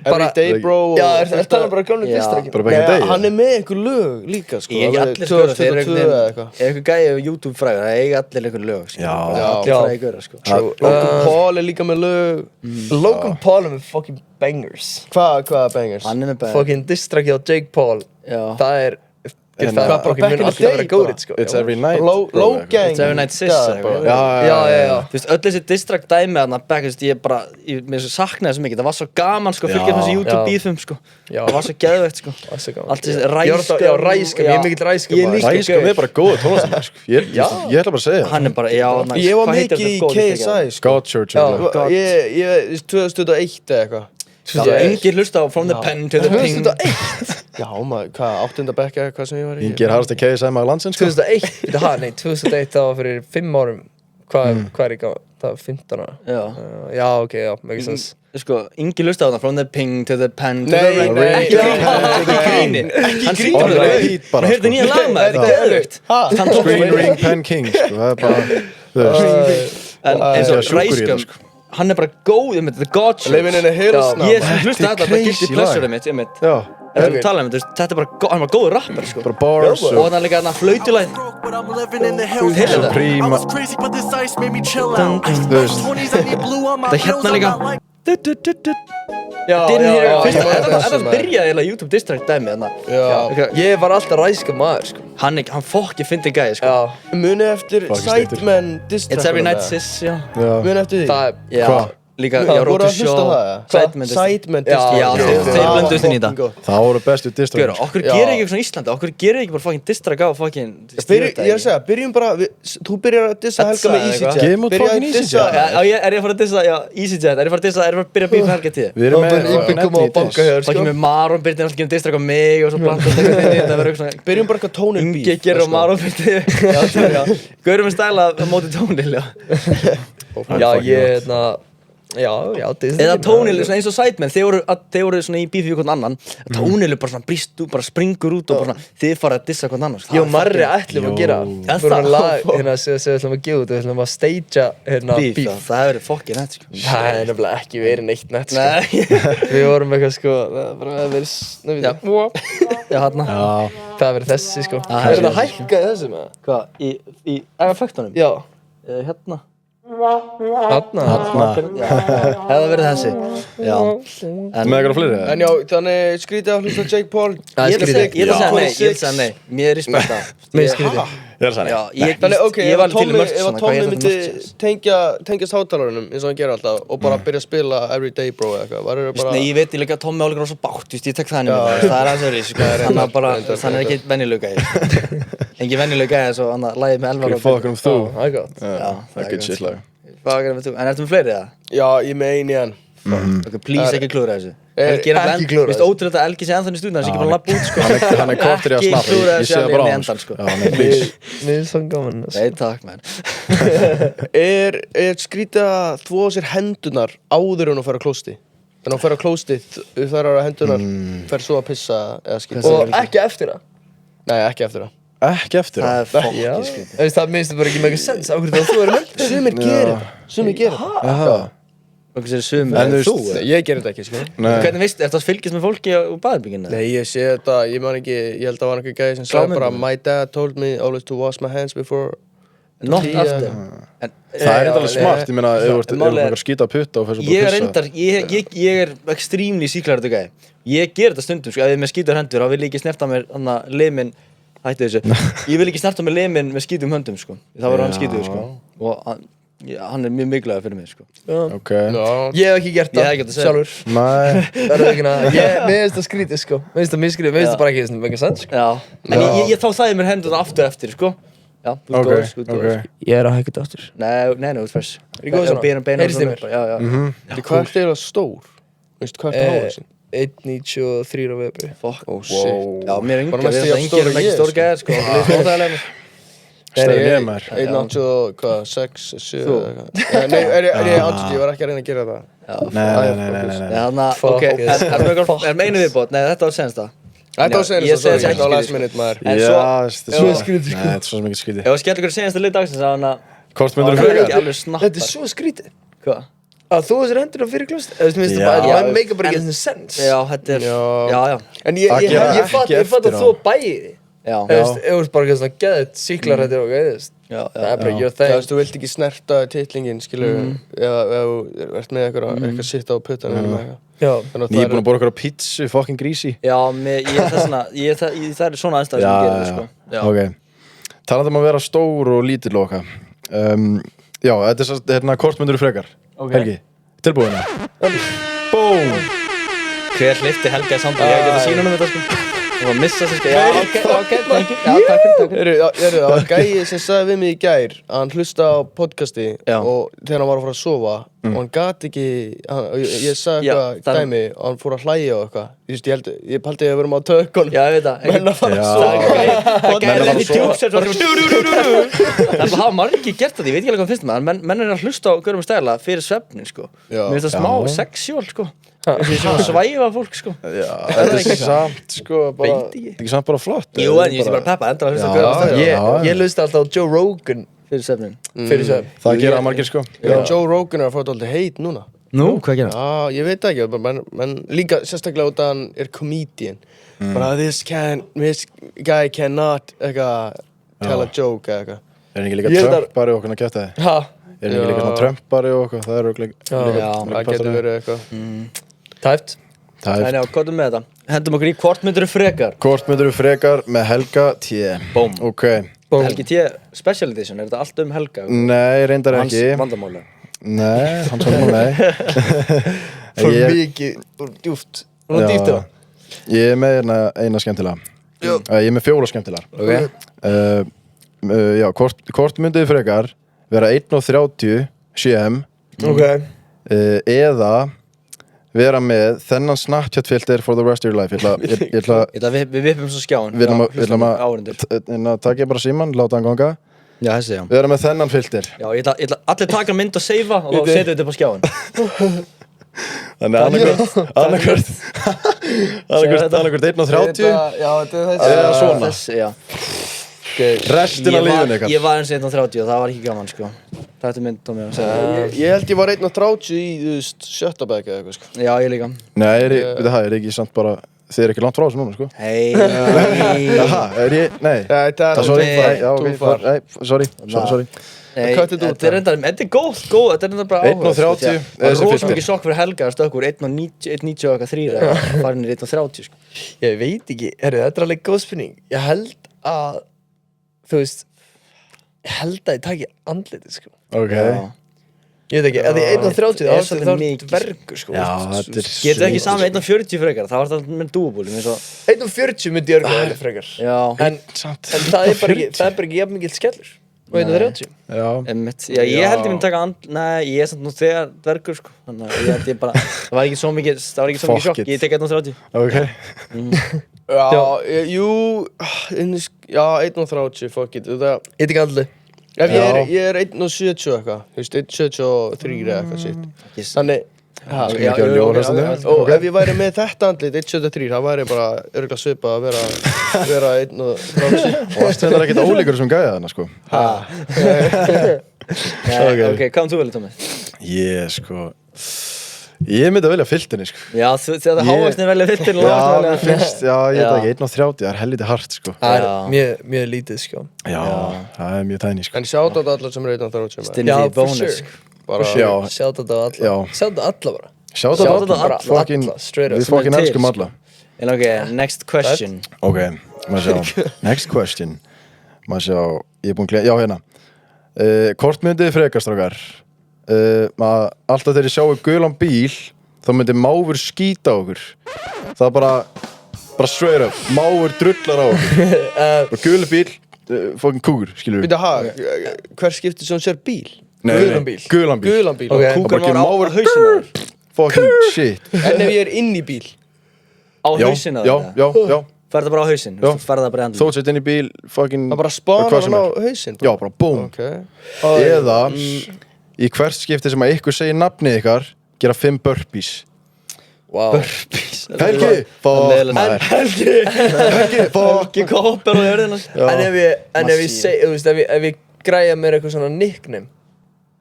Everyday Bro. Já, það bara gamlu distrakkin. Bara back in the day. Hann með einhver lög líka, sko. Ég allir sko, þeir eitthvað gæði á YouTube frægur, það eiga allir einhver lög, sko. Allir frægi gauðra, sko. Logan Paul líka með lög. Logan Paul með fucking bangers. Hvaða bangers? Hann með bangers. Fucking distrakki á Jake Paul. Það Hvað bara mun alltaf vera góðið, sko. It's every night. Low gang. It's every night sis, eitthvað. Já. Þú veist, öll þessi distract dæmi þarna back, þú veist, mér saknaði þessu mikið, það var svo gaman, sko, fylgjum þessi YouTube-bíðum, sko. Það var svo geðveikt, sko. Allt þessi ræskam. Já, ræskam, ég mikill ræskam. Ræskam bara góð tónlistamæður, sko. Ég ætla bara að segja. Hann bara, já, ég var mikið í KSI, sko. God Church. Ég 2001 eða eitthvað. Engir hlusta á From the Pen to the Ping. 2001? Já, maður, hvað, 8. bekk eða hvað sem ég var í? Engir harðasti KSI maður landsins, sko. 2001? 2001, það var fyrir 5 árum. Hvað er í gang? Það var 15 ára. Já, ok, make sense. Sko, engir hlusta á það From the Ping to the Pen to the Ring. Ekki gríni. Hann sýndur það. Hann heyrði nýja lag með þetta, geðveikt. Screen Ring Pen King, sko. Það er bara, þú veist. En eins og ræskam. Hann bara góð, ég veit, The God Church. Living in a Hills now. Ég hlusta þetta, bara guilty pleasure mitt, ég veit. Já. Þetta tala um þetta, þetta er bara, hann var góður rappar, sko. Bara bars og þannig líka þarna flautulæð. Þú heyrðu þetta? Príma. Þú veist. Það hérna líka. Já. Þetta byrjaði eiginlega YouTube distract dæmi þarna. Ég var alltaf ræskam maður, sko. Hann fokki fyndi gæði, sko. Muni eftir Sidemen distract. It's every night sis, já. Muni eftir því. Hvað? Líka, já, voru að hlusta á það? Sidemen distract. Já, þeir blönduðust inn í þetta. Það voru bestu distract. Okkur gerir ekki svona Íslandi, okkur gerir ekki bara fokkin distract á fokkin Ég er að segja, byrjum bara, þú byrjar að dissa Helga með EasyJet. Gefum út fokkin EasyJet. Er ég að fara að dissa, já, EasyJet, er ég að byrja að byrja með Helga tíð? Við erum með Svo ekki með Maron byrjir alltaf að distract á mig og svo blandast eitthvað inn í þetta verður eitthvað svona. Byrjum bara eitthvað tónil bíf. Ingi gerir og Maron byrjir, gaurum við stæla á móti tónil, Já, eða tónil eins og Sidemen, þeir voru svona í bífi við hvern annan. Tónil bara svona brýst út, bara springur út og bara svona þið farið að dissa hvern annan. Ég og Marri ætlum að gera við vorum að lag hérna sem við ætlum að gefa út, við ætlum að stagea hérna bíf. Það hefur verið fokkin nett, sko. Það er nefnilega ekki verið neitt nett, sko. Við vorum eitthvað, sko, það verið já, hérna. Það verið þessi, sko. Er það hækkað þessu með það? Hvað, í effektunum? Já. Hérna. Þarna. Hefði verið þessi. Já. Með eitthvað fleiri? En já, þannig skrítið að hlusta Jake Paul. Ég ætla að segja nei. Mér er respekta. Mér skrítið. Ég er að segja nei. Þannig, ok, ég var til mörgt ef að Tommy myndi tengjast hátalarunum eins og hann gera alltaf og bara byrja að spila Everyday Bro eða eitthvað, var það bara... Nei, ég veit líka að Tommy álegur á svo bátt, ég tek það henni með það, það er aðeins öðru, þannig að bara, þannig er ekki venjulega gæði. Engin venjulega gæði eins og hann að lagið með Elvar og... Fuck um þú. Það er gott. Já, það er good shit lag. Fuck um þú, en ertu með fleiri eða? Já, ég með eini enn. Ok, please ekki klúðra þessu. Ekki klúðra þessu. Vist ótrúlega að Elgi sé ennþann í stúdíunum, hann sé ekki bara lapp út, sko. Hann er kortir í að snappa, ég sé það bara á hann, sko. Já, nei, please. Mér er svo gaman. Nei, takk, man. Er skrítið að þvo á sér hendunar áður en að fara á klósti? Þannig að fara á klósti, þú þarf að hendunar, fer svo að pissa eða skýta. Og ekki eftir það? Nei, ekki eftir það. Ekki eftir það? Það er fokki skrítið. Það minnst bara ekki mega sens, áhverju þá þú erum hendur? Sumir gera það. Og hvað sér sumir? Þú? Ég ger þetta ekki, sko. Hvernig veistu, ertu að fylgjast með fólki á baðherberginu? Nei, ég sé þetta, ég man ekki, ég held að það var einhver gæði sem sagði bara My dad told me always to wash my hands before Not after. Það er eitthvað smart, ég meina, ef þú ert að skýta putta og fer svo bara að pissa. Ég er extremely síklar þetta gæði. Ég ger þetta stundum, sko, ef ég með skítur hendur, þá vil ég ekki snerta mér limin, hættu þessu. Ég vil ekki snerta mér limin með skítum höndum, sko. Það var hann skítuður, sko. Og hann er mjög mikilvægur fyrir mig, sko. Ok. Ég hef ekki gert það sjálfur. Nei. Það er ekki mér finnst það skrítið, sko. Mér finnst það mjög skrítið, mér finnst það bara ekki mega sens, sko. Já. En ég þá þæði mér hendurna aftur eftir, sko. Já, þú ert góður. Ég er að hækka þetta aftur. Nei, þú ert fresh. Er ég góð svona? Heyrist þið mér? Já. Hvað er það stór? Veistu, hvað er það háið sin? 1.93 á vefri. Fuck. Oh shit. Já, mér er yngir, við erum ekki stór gæðir, sko. Það er smóðæðilega. Stærri ég maður. 1.86, 7 eða eitthvað. Nei, er ég áttúr, ég var ekki að reyna að gera það. Nei. Þannig að, ok, er meinu viðbót? Nei, þetta var senst það. Þetta var senast Ég segi að þetta á last ekki minute maður. En Já, svo- þetta er svo mikið skrítið. Ef að skella ykkur segjast að lið dagsins að hana Hvort myndur þú Það er ekki frekar? alveg snabbt Þetta er svo skrítið Hvað? að þú þessir hendur á fyrir klóst Þú veist, Já. það meika bara ekki þessum sens Já, þetta er Já En Að gera Ég fatt ekki að eftir á. þú bæði Já Þú veist bara eitthvað svona geðið síklar þetta og eitthvað Já, Það er bara your Það thing veist, þú vilt ekki snerta titlingin, skilur eða þú ert með eitthvað sitt á puttanum eða eitthvað. Já Þannig Ég er búinn að borða ykkur á pítsu, fucking grísi. Já, það er svona aðstæður sem ég gerir sko Já Ok. Talandi um að vera stór og lítill og okkar. Já, þetta er svo, hvort myndur þú frekar? Helgi, tilbúin það? Búm! Hver hlifti Helga í samband? Ég hef getað sína þetta sko Þú var að missa sig sko Já, ok, thank you Já, takk fyrir Það var gæi sem sagði við mig í gær að hann hlusta á podcasti Já. og þegar hann var að fara að sofa og hann gat ekki ég sagði Já, eitthvað dæmi og hann fór að hlæja og eitthvað ég paldi að við verum á tökunum Já, ég veit það menn að fara að Já. sofa Það er gæðið í djúpsett Það hafa margir gert þetta, ég veit ekki alveg hvað finnst maður menn er að hlusta á Görum stæla fyrir svefnin sko Já. Mér finnst það smá sexual sko Þessi svona svæfa fólk sko Já, þetta er samt, sko, bara, Veit ekki. þetta er ekki samt bara flott. Jú, en ég sé bara peppa, endur að hlusta á Görum stæla Ég hlusta alltaf á Joe Rogan fyrir svefnin fyrir svefn Það gera margir, sko. Joe Rogan er að fá þetta alltaf heit núna Nú, hvað gera? Já, ég veit það ekki, menn líka sérstaklega út að hann er comedian bara this guy cannot eitthvað tell a joke eða eitthvað Er hann ekki líka Ég er þar- Trumpari og okkur að kæfta þið? Ha Er hann ekki líka svona Trumpari og okkur? Það er líka það getur verið eitthvað Tæft Það En er já, hvað með þetta? Hendum okkur í hvort myndur þú frekar hvort myndur þú frekar með Helga T. Bóm. Ok. Helgi T. Special Edition, er þetta allt um Helga? Nei, reyndar Hans ekki. vandamáli Nei, hans vandamál, nei. Svo Ég- mikið og djúpt Og dýpt Já. Ég er með eina skemmtilega. Ég er með 4 skemmtilegar. Ok Já, hvort myndið þið frekar vera 1.30 cm Ok eða vera með þennan Snapchat filter for the rest of your life. Ég ætla Við vippum svo skjáin við ætlum áhrendur að taka ég bara síman, láta hann ganga. Já, þessi, já Vera með þennan filter. Já, ég ætla allir taka mynd og seifa og þá setjum við þetta upp á skjáin Þannig annarkvört 1.30 Já, þetta er þessi eða svona. Þessi, já Restin af lífinu ykkar. Ég var eins 1.30 og það var ekki gaman, sko Þetta er mynd á mig að segja Ég held ég var 1.30 í, þú veist, sjötta bekk eða eitthvað, sko. Já, ég líka Nei, það er ekki samt bara þið er ekki langt frá þessu núna, sko. Hei Aha, er ég, nei. Þetta er Sorry, Nei, já, ok, nei, sorry. Cut it út, Þetta er reyndar, þetta er góð, þetta er reyndar bara 1.30 Það er þessi rosa filter. mikið sjokk fyrir Helga að stökkur 1.90 og eitthvað 3 eða farin í 1.30 sko. Ég veit ekki, þetta er alveg góð spurning Ég held að Þú veist Ég held að ég taki andlitið sko Ok. Ég veit ekki, að því 1.30 Það er þá svolítið er mikið. dvergur sko Já, þetta er Getur ekki saman 1.40 frekar, það var það með dúabúlum eins og 1.40 myndi ég örgulega frekar Já, En það er bara ekki jafn mikill skellur Og 1.30 Já. einmitt, já, ég held ég myndi taka nei, ég er samt nú þegar dvergur sko þannig að ég held ég bara, það var ekki svo mikið Fuck sjokk, it. ég tek 1.30 Ok. jú, já, 1.30, fuck it. Ég tek andlitið Ef ég er 1.70 eitthvað, þú veist, 1.73 eða eitthvað sitt. Þannig, Já, og ef ég væri með þetta andlit, 1.73, það væri bara örgulega svipað að vera 1.30. Og það er ekkert ólíkur sem gæja þarna, sko. Ok, hvað þú velja, Tómi? Ég myndi að velja filterni, sko. Já, þegar það hávaksnir velja filter Já, mér finnst, já, ég veit ekki, 1.30, það er helviti hart, sko. Það er mjög lítið sko Já, það er mjög tæni, sko. En sjátt á allar sem eru 1.30. Stinni því bónus Já. Sjátt þetta á alla Já. Sjátt þetta á alla bara Sjátt Shout á out á alla, fucking, alla, straight up. við fucking Sem er til, elskum sko. alla. En ok, next question Ok, maður sjá, next question. Maður sjá, ég er búinn að gleyma, já, hérna. Hvort myndið þið frekar, strákar? Alltaf þegar ég sjáu gulan bíl, þá myndi máfur skýta á okkur. Það er bara straight up, máfur drullar á okkur. Bara guli bíl, fucking kúkur, skilur við. Hver skiptir sem sér bíl? Gulan bíl. Gulan bíl. Gulan bíl. Ok. Það Kúkan bara var á kemur máfur, hausinu fucking shit. En ef ég er inn í bíl? Á Já, hausinu já. Færði það bara á hausinn, Já. færði það bara í andlið Þótt sett inn í bíl, fucking... Það bara spánar hvað sem hann á er. hausinn? Já, bara búm. Ok. Eða, í hvert skipti sem að ykkur segir nafnið ykkar, gera 5 burpees. Burpees Helgi, fuck maður Helgi, fuck Helgi Koppel og jörðina En ef ég segi, þú veist, ef ég græja mér eitthvað svona nickname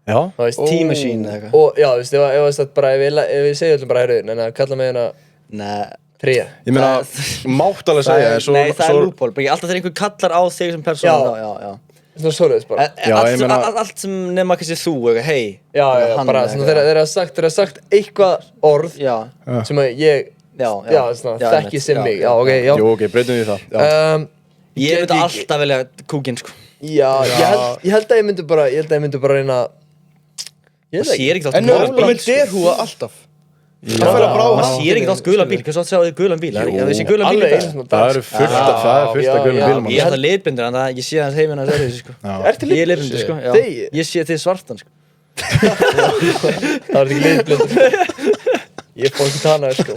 Já T-Machine eða eitthvað Og já, þú veist, ef ég segi öllum bara heyrðu, en að kalla mig hérna Nei Tría Ég meina, mátt alveg segja Nei, það er loophole, bara alltaf þegar einhver kallar á þig sem persónu Já Svona svoleiðis bara Allt sem nema kannski þú, eitthvað, hei Já, bara svona þeir hafa sagt eitthvað orð sem að ég svona þekki sem mig Já, ok, já Jú, ok, breytum við það Ég myndi alltaf velja kúkinn, sko Já, ég held að ég myndi bara reyna Það sér ekkert En bara með derhúa alltaf Man sér ekkert allt gulan bíl, hversu átt sjáðu þið gulan bíl? Það sé gulan bíl í dag Það eru fullt af gulan bílum Ég er alltaf litblindur, en ég sé hans heiminn að segja þessu, sko Ertu Ég er litblindur, sko Ég sé þið svartan, sko Það er ekki litblindur Ég fór ekki tanaður, sko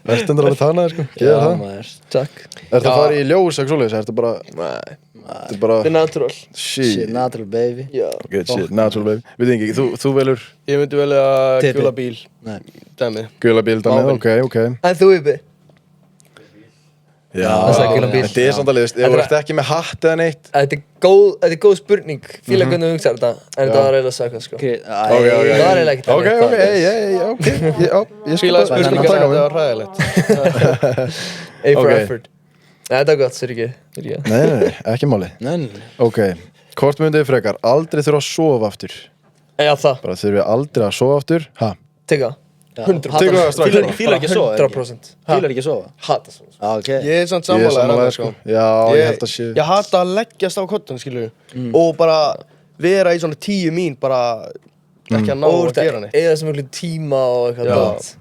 Verstendur alveg tanaður, sko Geða það Takk Ertu að fara í ljós, ekki svoleiðis? Ertu bara Nei Það er natural Shit, natural baby Ok, shit, natural baby Við þingi, þú velur Ég myndi velja gula bíl Dæmi Gula bíl, dæmi, ok En þú, Ibi? Já, þetta er samt alveg, ef þú ert ekki með hatt eða neitt Þetta er góð spurning Fíla hvernig þú hugsaðir þetta En þetta var eiginlega sagt, sko Ok, Það var eiginlega ekkert ég Fílaði spurningar að þetta var hræðilegt A for effort Þetta er gott, sér ekki Nei, ekki máli Ok, hvort myndið frekar aldrei þurfa að sofa aftur Já, það Bara þurfið aldrei að sofa aftur Ha? Teka 100% Fílar ekki að sofa 100% Fílar ekki að sofa Hata svo Ok Ég er samt sammálaður sko Já, ég held að sé Ég hata að leggjast á kottan, skilju Og bara vera í svona 10 mín bara ekki að ná að gera neitt Eða sem miklu tíma og eitthvað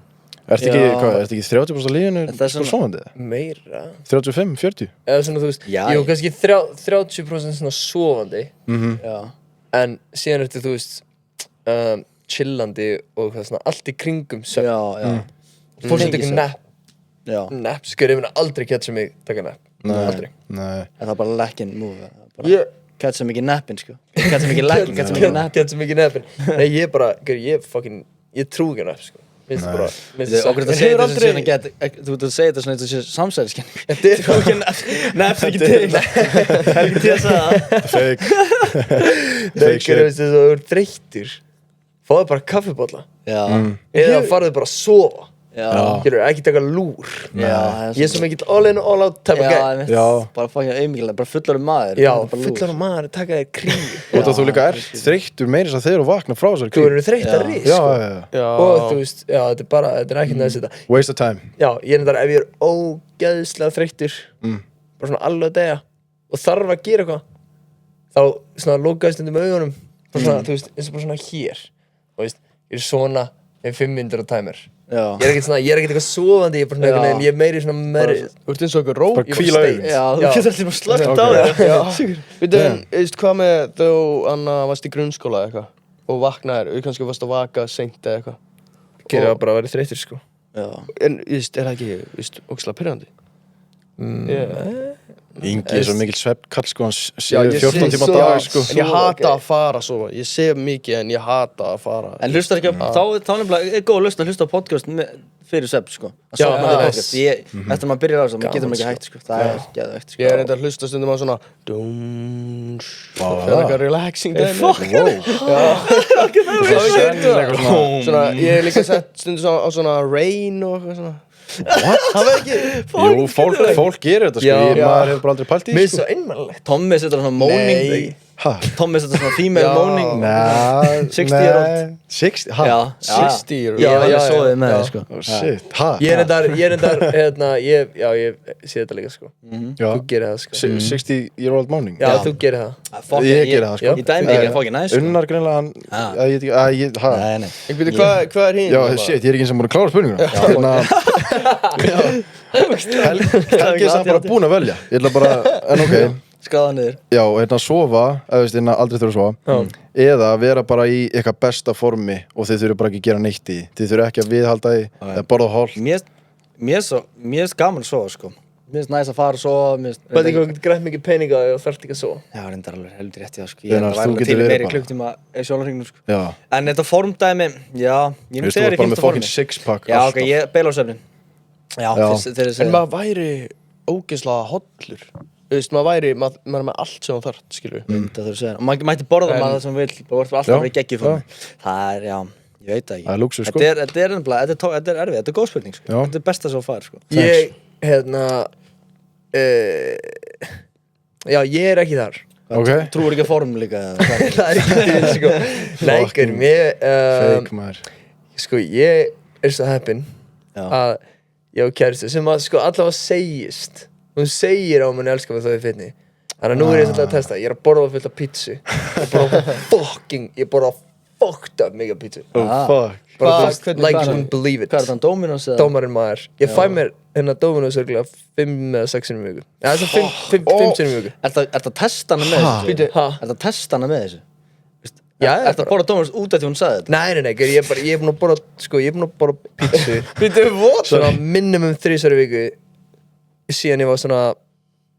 Ertu ekki 30% af lífinu bara sofandi? Meira 35, 40? Eða svona, þú veist, jú, kannski 30% svona sofandi En síðan ertu, þú veist chillandi og hvað svona allt í kringum svefn fólk sem tekur nap sko, ég myndi aldrei catcha mig taka nap aldrei en það er bara lacking move catcha mig ekki nappin sko catcha mig ekki lacking, catcha mig ekki nappin nei, ég bara, ég trú ekki nap sko okkur þetta segir þetta sem þú ert að segja þetta svona eins og sé samsæðiskenning þetta er ekki naps ekki til það er ekki til að segja það fake shit þú ert þreyttur fáðu bara kaffibolla eða farðu bara að sofa ekki taka lúr ég er svo mikill all in all out type of guy bara fucking auðmikið bara fullorðinn maður fullorðinn maður taka þér kríu og þú líka ert þreyttur meira þess að þeir eru vakna frá þessari kríu þú eru þreyttari og þú veist þetta er bara þetta er ekki næst þetta waste of time ég er þetta ef ég er ógeðslega þreyttur bara svona alveg degja og þarf að gera eitthvað þá svona lokaði stundum augunum þú veist eins og bara svona hér og veist ég er svona 5 mínútur á timer ég er ekkert eitthvað sofandi ég er meiri svona meiri þú ert eins og eitthvað ró bara kvíla augun þú getur alltaf bara slögt á þér veitu, hvað með þú Anna varst í grunnskóla eða eitthvað og vaknaðir og kannski varst að vaka seint eða eitthvað gera bara að vera þreyttur sko en er það ekki ógeðslega pirrandi Ingi er svo mikill svefnkall sko, hann séu 14 tíma dag sko. En ég hata að fara svo, ég sef mikið en ég hata að fara. En hlustar ekki á, þá nefnilega er góð að hlusta á podcast fyrir svefn sko. Eftir maður byrjar á þessu, maður getur ekki hægt sko, það er geðveikt sko. Ég er enda að hlusta stundum á svona það er eitthvað relaxing svona, ég er líka sett stundum á svona rain og eitthvað svona það verður ekki jú, fólk gerir þetta sko maður hefur bara aldrei pælt í mér er svo einmannlegt Tommi setur svona moaning Tommi setur svona female moaning 60 year old 60? 60 year old ég var alveg svoðið með það sko shit, ég er endar ég sé þetta líka sko þú gerir það sko 60 year old moaning? Já, þú gerir það ég gerir það sko ég dæmi ekki að fá ekki næst Unnar greinlega hann ég veit hvað er hinn? Já, shit, ég er ekki eins og múin að klára spurninguna Helgi er samt bara búinn að velja ég ætla bara, en ok skráða niður já, hérna sofa, eða aldrei þurfa að sofa eða vera bara í eitthvað besta formi og þið þurfa bara ekki að gera neitt í þið þurfa ekki að viðhalda í eða borða hálf mér er gaman að sofa sko Mér finnst næst að fara svo, Bæði hvað getur grætt mikið peninga og þarft ekki að svo. Já, reyndar alveg heldur rétt í það, sko. Ég held að væri til meiri klukktíma í sjónarhringnum, sko. Já. En þetta formdæmi, já, ég myndi þegar ég fyrsta formi. Six-pack já, ok, ég beila á svefnin. Já, en maður væri ógeðslega hollur. Þú veist, maður er með allt sem það þarf, skilur. Það þurfa að segja. Og maður mætti borða maður sem vill, bara alltaf verið geggjuð fyrir mig. Það er, já, ég veit það ekki. Það er lúxus, sko. Þetta er erfið, þetta er góð spurning, sko. Þetta er besta sem þú fær, sko. Já, ég er ekki þar. Ok. Trúir ekki að form líka, það er ekki til, sko. Nei, Fake, maður. Sko, ég er svo heppinn að ég á kæristu sem að, sko, allavega segist. Hún segir á manni elskar mig þó ég fitni. Þannig að nú er ég svolítið að testa. Ég er að borða fullt af pítsu. Ég borða fucked up mikið af pítsu. Fuck. Like you wouldn't believe it. Hvað er það, Dominos eða? Dómarinn maður. Ég fæ mér Dominos örgulega 5 eða 6 sinnum í viku. Já, þess að 5 sinnum í viku. Er það að testa hana með þessu? Er það að testa hana með þessu? Já, er það að borða Dominos út af því hún sagði þetta? Nei, ég er búinn að borða pítsu. Svona minimum 3 í viku. Síðan ég var svona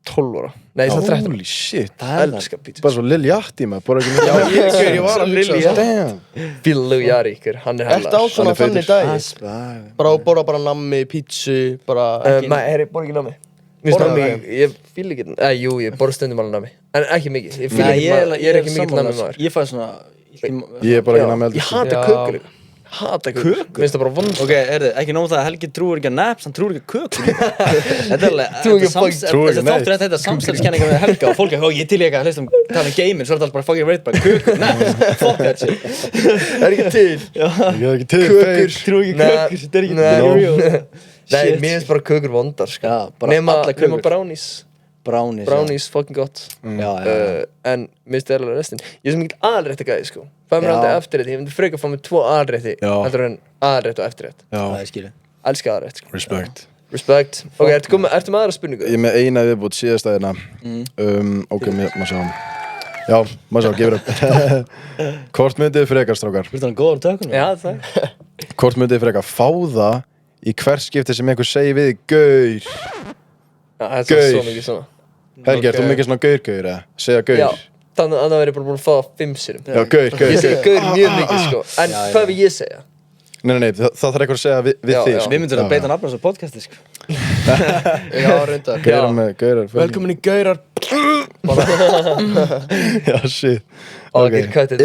12 ára. Nei, svona 13. Holy shit. Það elskar pítsu. Bara svo Lil Yachty maður, bara ekki Já, ég var að hugsa Damn. Lil Yachty, hann er Ertu á svona þannig dagi? Bara að borða bara nammi, pítsu, bara Nei, ég borða ekki nammi. Ég fíla ekki, jú, ég borða stundum alveg nammi. En ekki mikið, ég er ekki mikið nammi maður. Ég fæ svona Ég er bara ekki nammi eldur. Ég hata kökur líka. Hata kökur. Mér finnst það bara vond. Ok, ekki nóg það að Helgi trúir ekki að naps, hann trúir ekki að kökur. Þetta er alveg, Trúir ekki þáttur þetta samstæðiskenningar með Helga og fólk er, ég til ég ekki að tala um gaming, svo er þetta alltaf bara fucking rate bara kökur, naps, fuck that shit. Það er ekki til. Ég er ekki til. Kökur. Trúir ekki kökur, þetta er ekki real. Nei, mér finnst bara kökur vondar, sko. Nema brownies. Brownies, fucking gott. En mér finnst það alveg restin. Ég er sem ekki aðalrétti gæði, sko. Fæði mér aldrei eftirrétti, ég myndi frekar fá mér 2 aðalrétti heldur en aðalrétt og eftirrétt. Það er skilið. Elska aðalrétt, sko. Respect. Ok, ertu með aðra spurningu? Ég er með eina viðbútt síðasta hérna. Ok, maður sjá. Já, maður sjá, gefur upp. Hvort myndið frekar, strákar? Þú ert góður á tökunum? Já, það. Hvort myndið frekar fá það í hvert skipti sem einhver segir við gaur? Það er svo mikið svona. Helgi, ert þú mikið svona gaur-gaur eða? Segja gaur? Já, þannig að það verður bara búin að fá það 5 sinnum. Já, gaur. Ég segi gaur mjög mikið, sko. En hvað vil ég segja? Nei, það þarf eitthvað að segja við þig, sko. Við myndum að beita nafn á þessu podcasti, sko. Já, reyndar. Gaurar. Velkomin í gaurar. Já, shit. Ok, cut it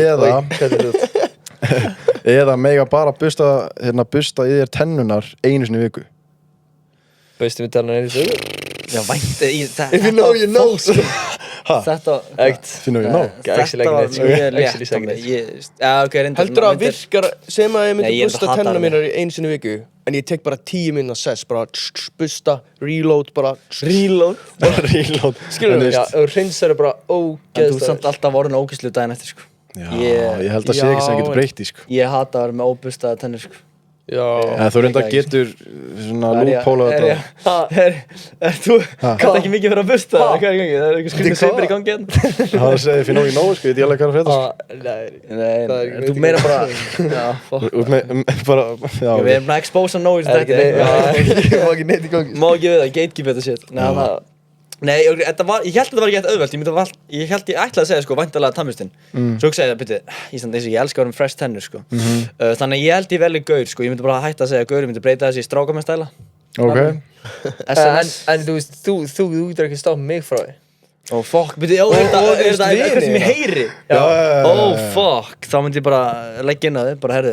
út. Eða mega bara busta í þér tennunar einu sinni í viku. Bustum við tennunar einu sinni í viku? Já, vænti If you know, you know, sko. Þetta If you know, you know. Þetta var mjög létt á mig. Já, ok, reyndar. Heldur að virkar, segjum að ég myndi busta tennuna mínar einu sinni í viku, en ég tek bara 10 minna sess, bara busta, reload, bara reload. Skilur þú? Já, og hreinsar bara ógeðslega. En þú ert samt alltaf orðin ógeðslu daginn eftir, sko. Já, ég held að sé ekki sem getur breytt í, sko. Ég hata að vera með óbustaða tennur, sko. Já. Þú reyndar getur svona loophole þetta. Þú kannt ekki mikið fyrir að busta, hvað er í gangi? Það er eitthvað skrítið svipur í gangi hérna. Það segir fyrir nóg í nógu, sko, ég veit alveg hvað er að frétta. Nei, þú meira bara, já, fuck. Við erum að expósa nógu í þessu dætti. Ég má ekki neitt í gangi. Má ekki við það, gatekeep þetta shit. Nei, ég held að þetta var ekki eitthvað auðvelt, ég ætlaði að segja, sko, væntanlega tannburstinn. Svo hugsaði ég, byrju, Ísland, ég elska að vera með fresh tennur, sko. Þannig að ég held ég velji gaur, sko, ég myndi bara hætta að segja gaur, ég myndi breyta þessi í strákamennstæla. Ok. En þú veist, þú getur ekki stoppa mig frá því. Ó, fuck, byrju, er þetta eitthvað sem ég heyri? Já. Ó, fuck, þá myndi ég bara leggja inn að þið, bara, herðu,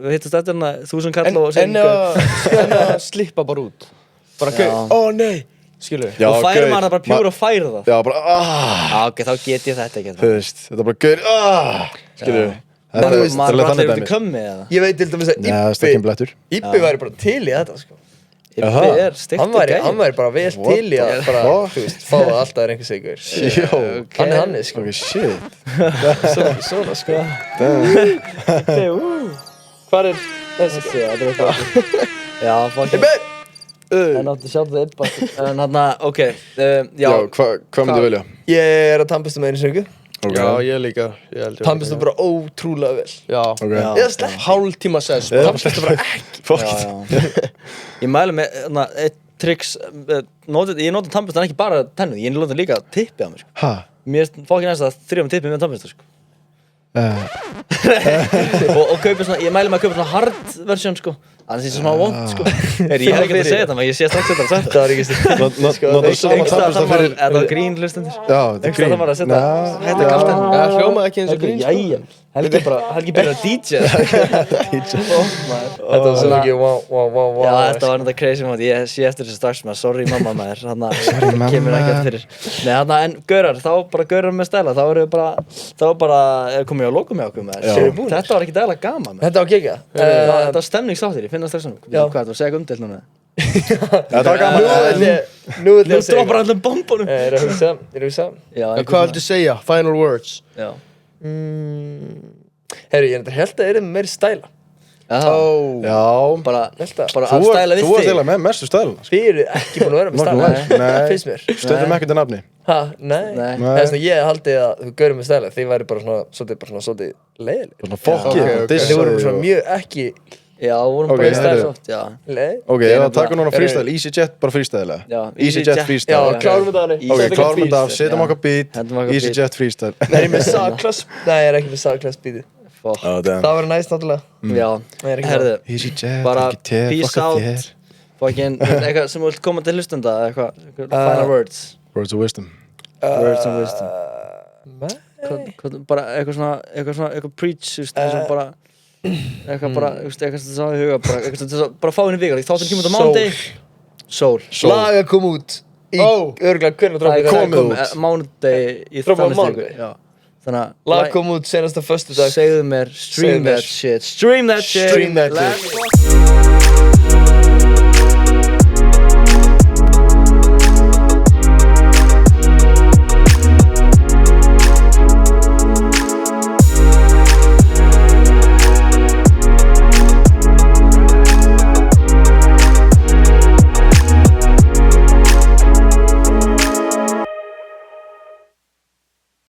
við hittast þetta hérna 1000 kall og segjum gaur. En að slippa bara út. Bara gaur, ó nei. Skilur við? Og færir maður það bara pjúr og færir það? Já, bara Ok, þá get ég þetta ekki. Þú veist, þetta er bara gaur, skilur við? Maður bara allir út í kömmi eða? Ég veit til dæmis að Ibbi væri bara til í þetta, sko. Ibbi er stiktur gæði. Hann væri bara vel til í að bara, þú veist, fá það alltaf er einhver segur. Jó, hann er hann, sko. Ok, shit. Svona, sko. Hvað er þessi? Já, fuck. Ibbi! En áttu sjálf það Ibba. En hann að, ok, já. Hvað myndi þú velja? Ég er að tannbusta með einu sinni í viku. Já, ég líka. Tannbusta bara ótrúlega vel. Já. Eða slepp. Hálftíma sess. Tannbusta bara ekki. Fuck it. Ég mælu með, tricks, ég nota tannburstan ekki bara tennu, ég nota líka tippi á mér, sko. Ha? Mér er fokkin næst að þrjá með tippi með tannburstan, sko. og kaupa svona, ég mæli mig að kaupa svona hard version, sko. Annars er það svona vond, sko. Ég hef ekkert að segja þetta, maður, ég sé strax þetta að setja. Það var ekki styrt. Nota sama tannburstan fyrir... Er það grín hlustundir? Já, þetta er grín. Það var að setja, hætta kalt henni. Það hljómaði ekki eins og grín, sko. Jæja, Helgi byrjar að DJ. Þetta var svo mikið wow. Já, þetta var náttúrulega crazy moment, ég sé eftir þessu strax maður, sorry mamma maður, kemur ekki eftir fyrir. Nei, en gaurar, þá bara gaurar með stæla, þá komum ég á lokum hjá okkur maður. Þetta var ekki dæla gaman maður. Þetta var geggjað. Þetta var stemningsþáttir, ég finn það strax nú. Hvað, þetta var segja umdelt núna? Þetta var gaman. Nú droppar allir bombunum. Ég er að hugsa. Hvað viltu segja? Final words? Já. Herru, ég held að það er meiri stæla. Já. Bara að stæla Þú við varst þig. eiginlega með mestu stæluna. Þið eru ekki búin að vera með stæla. Nei. Finnst mér. Stöndum ekkert að nafni. Ha, nei. Það er svona, ég haldi að þú gaurir með stæla, þið væri bara svona svolítið leiðileg. Svona fokkið. Þið voru svona mjög ekki Já, vorum bara í stæla sátt, já. leið. Ok, ég var að taka núna freestyle, EasyJet bara freestylelega. Já, EasyJet Já, freestyle. klárum þetta hann. Ok, klárum þetta af, setjum okkar beat, Hendum okkar beat. EasyJet freestyle. Er ég með Saklass? Nei, ég er ekki með Saklass beatið. Fuck. Oh, damn. Það verður næst náttúrulega. Já, Nei, er ekki herðu, EasyJet, bara ekki te, peace fucka out. þér. Fucking, eitthvað sem þú vilt koma til hlustenda, eitthvað, final words. Words of wisdom. Words of wisdom. Nei. Bara eitthvað preach, þú veist, eins og bara eitthvað bara, þú veist, eitthvað sem það sá í huga, bara fá henni vikar, þátturinn kemur út á mánudag. Sól. Laga kom út í örgulega hvernig drófið komið út. Mánudag í Droppa á þannig mánudag? Já. Þannig að Lag kom út senasta föstudag. segðu mér, stream that shit. Stream that shit. Stream that shit. Let's fuck.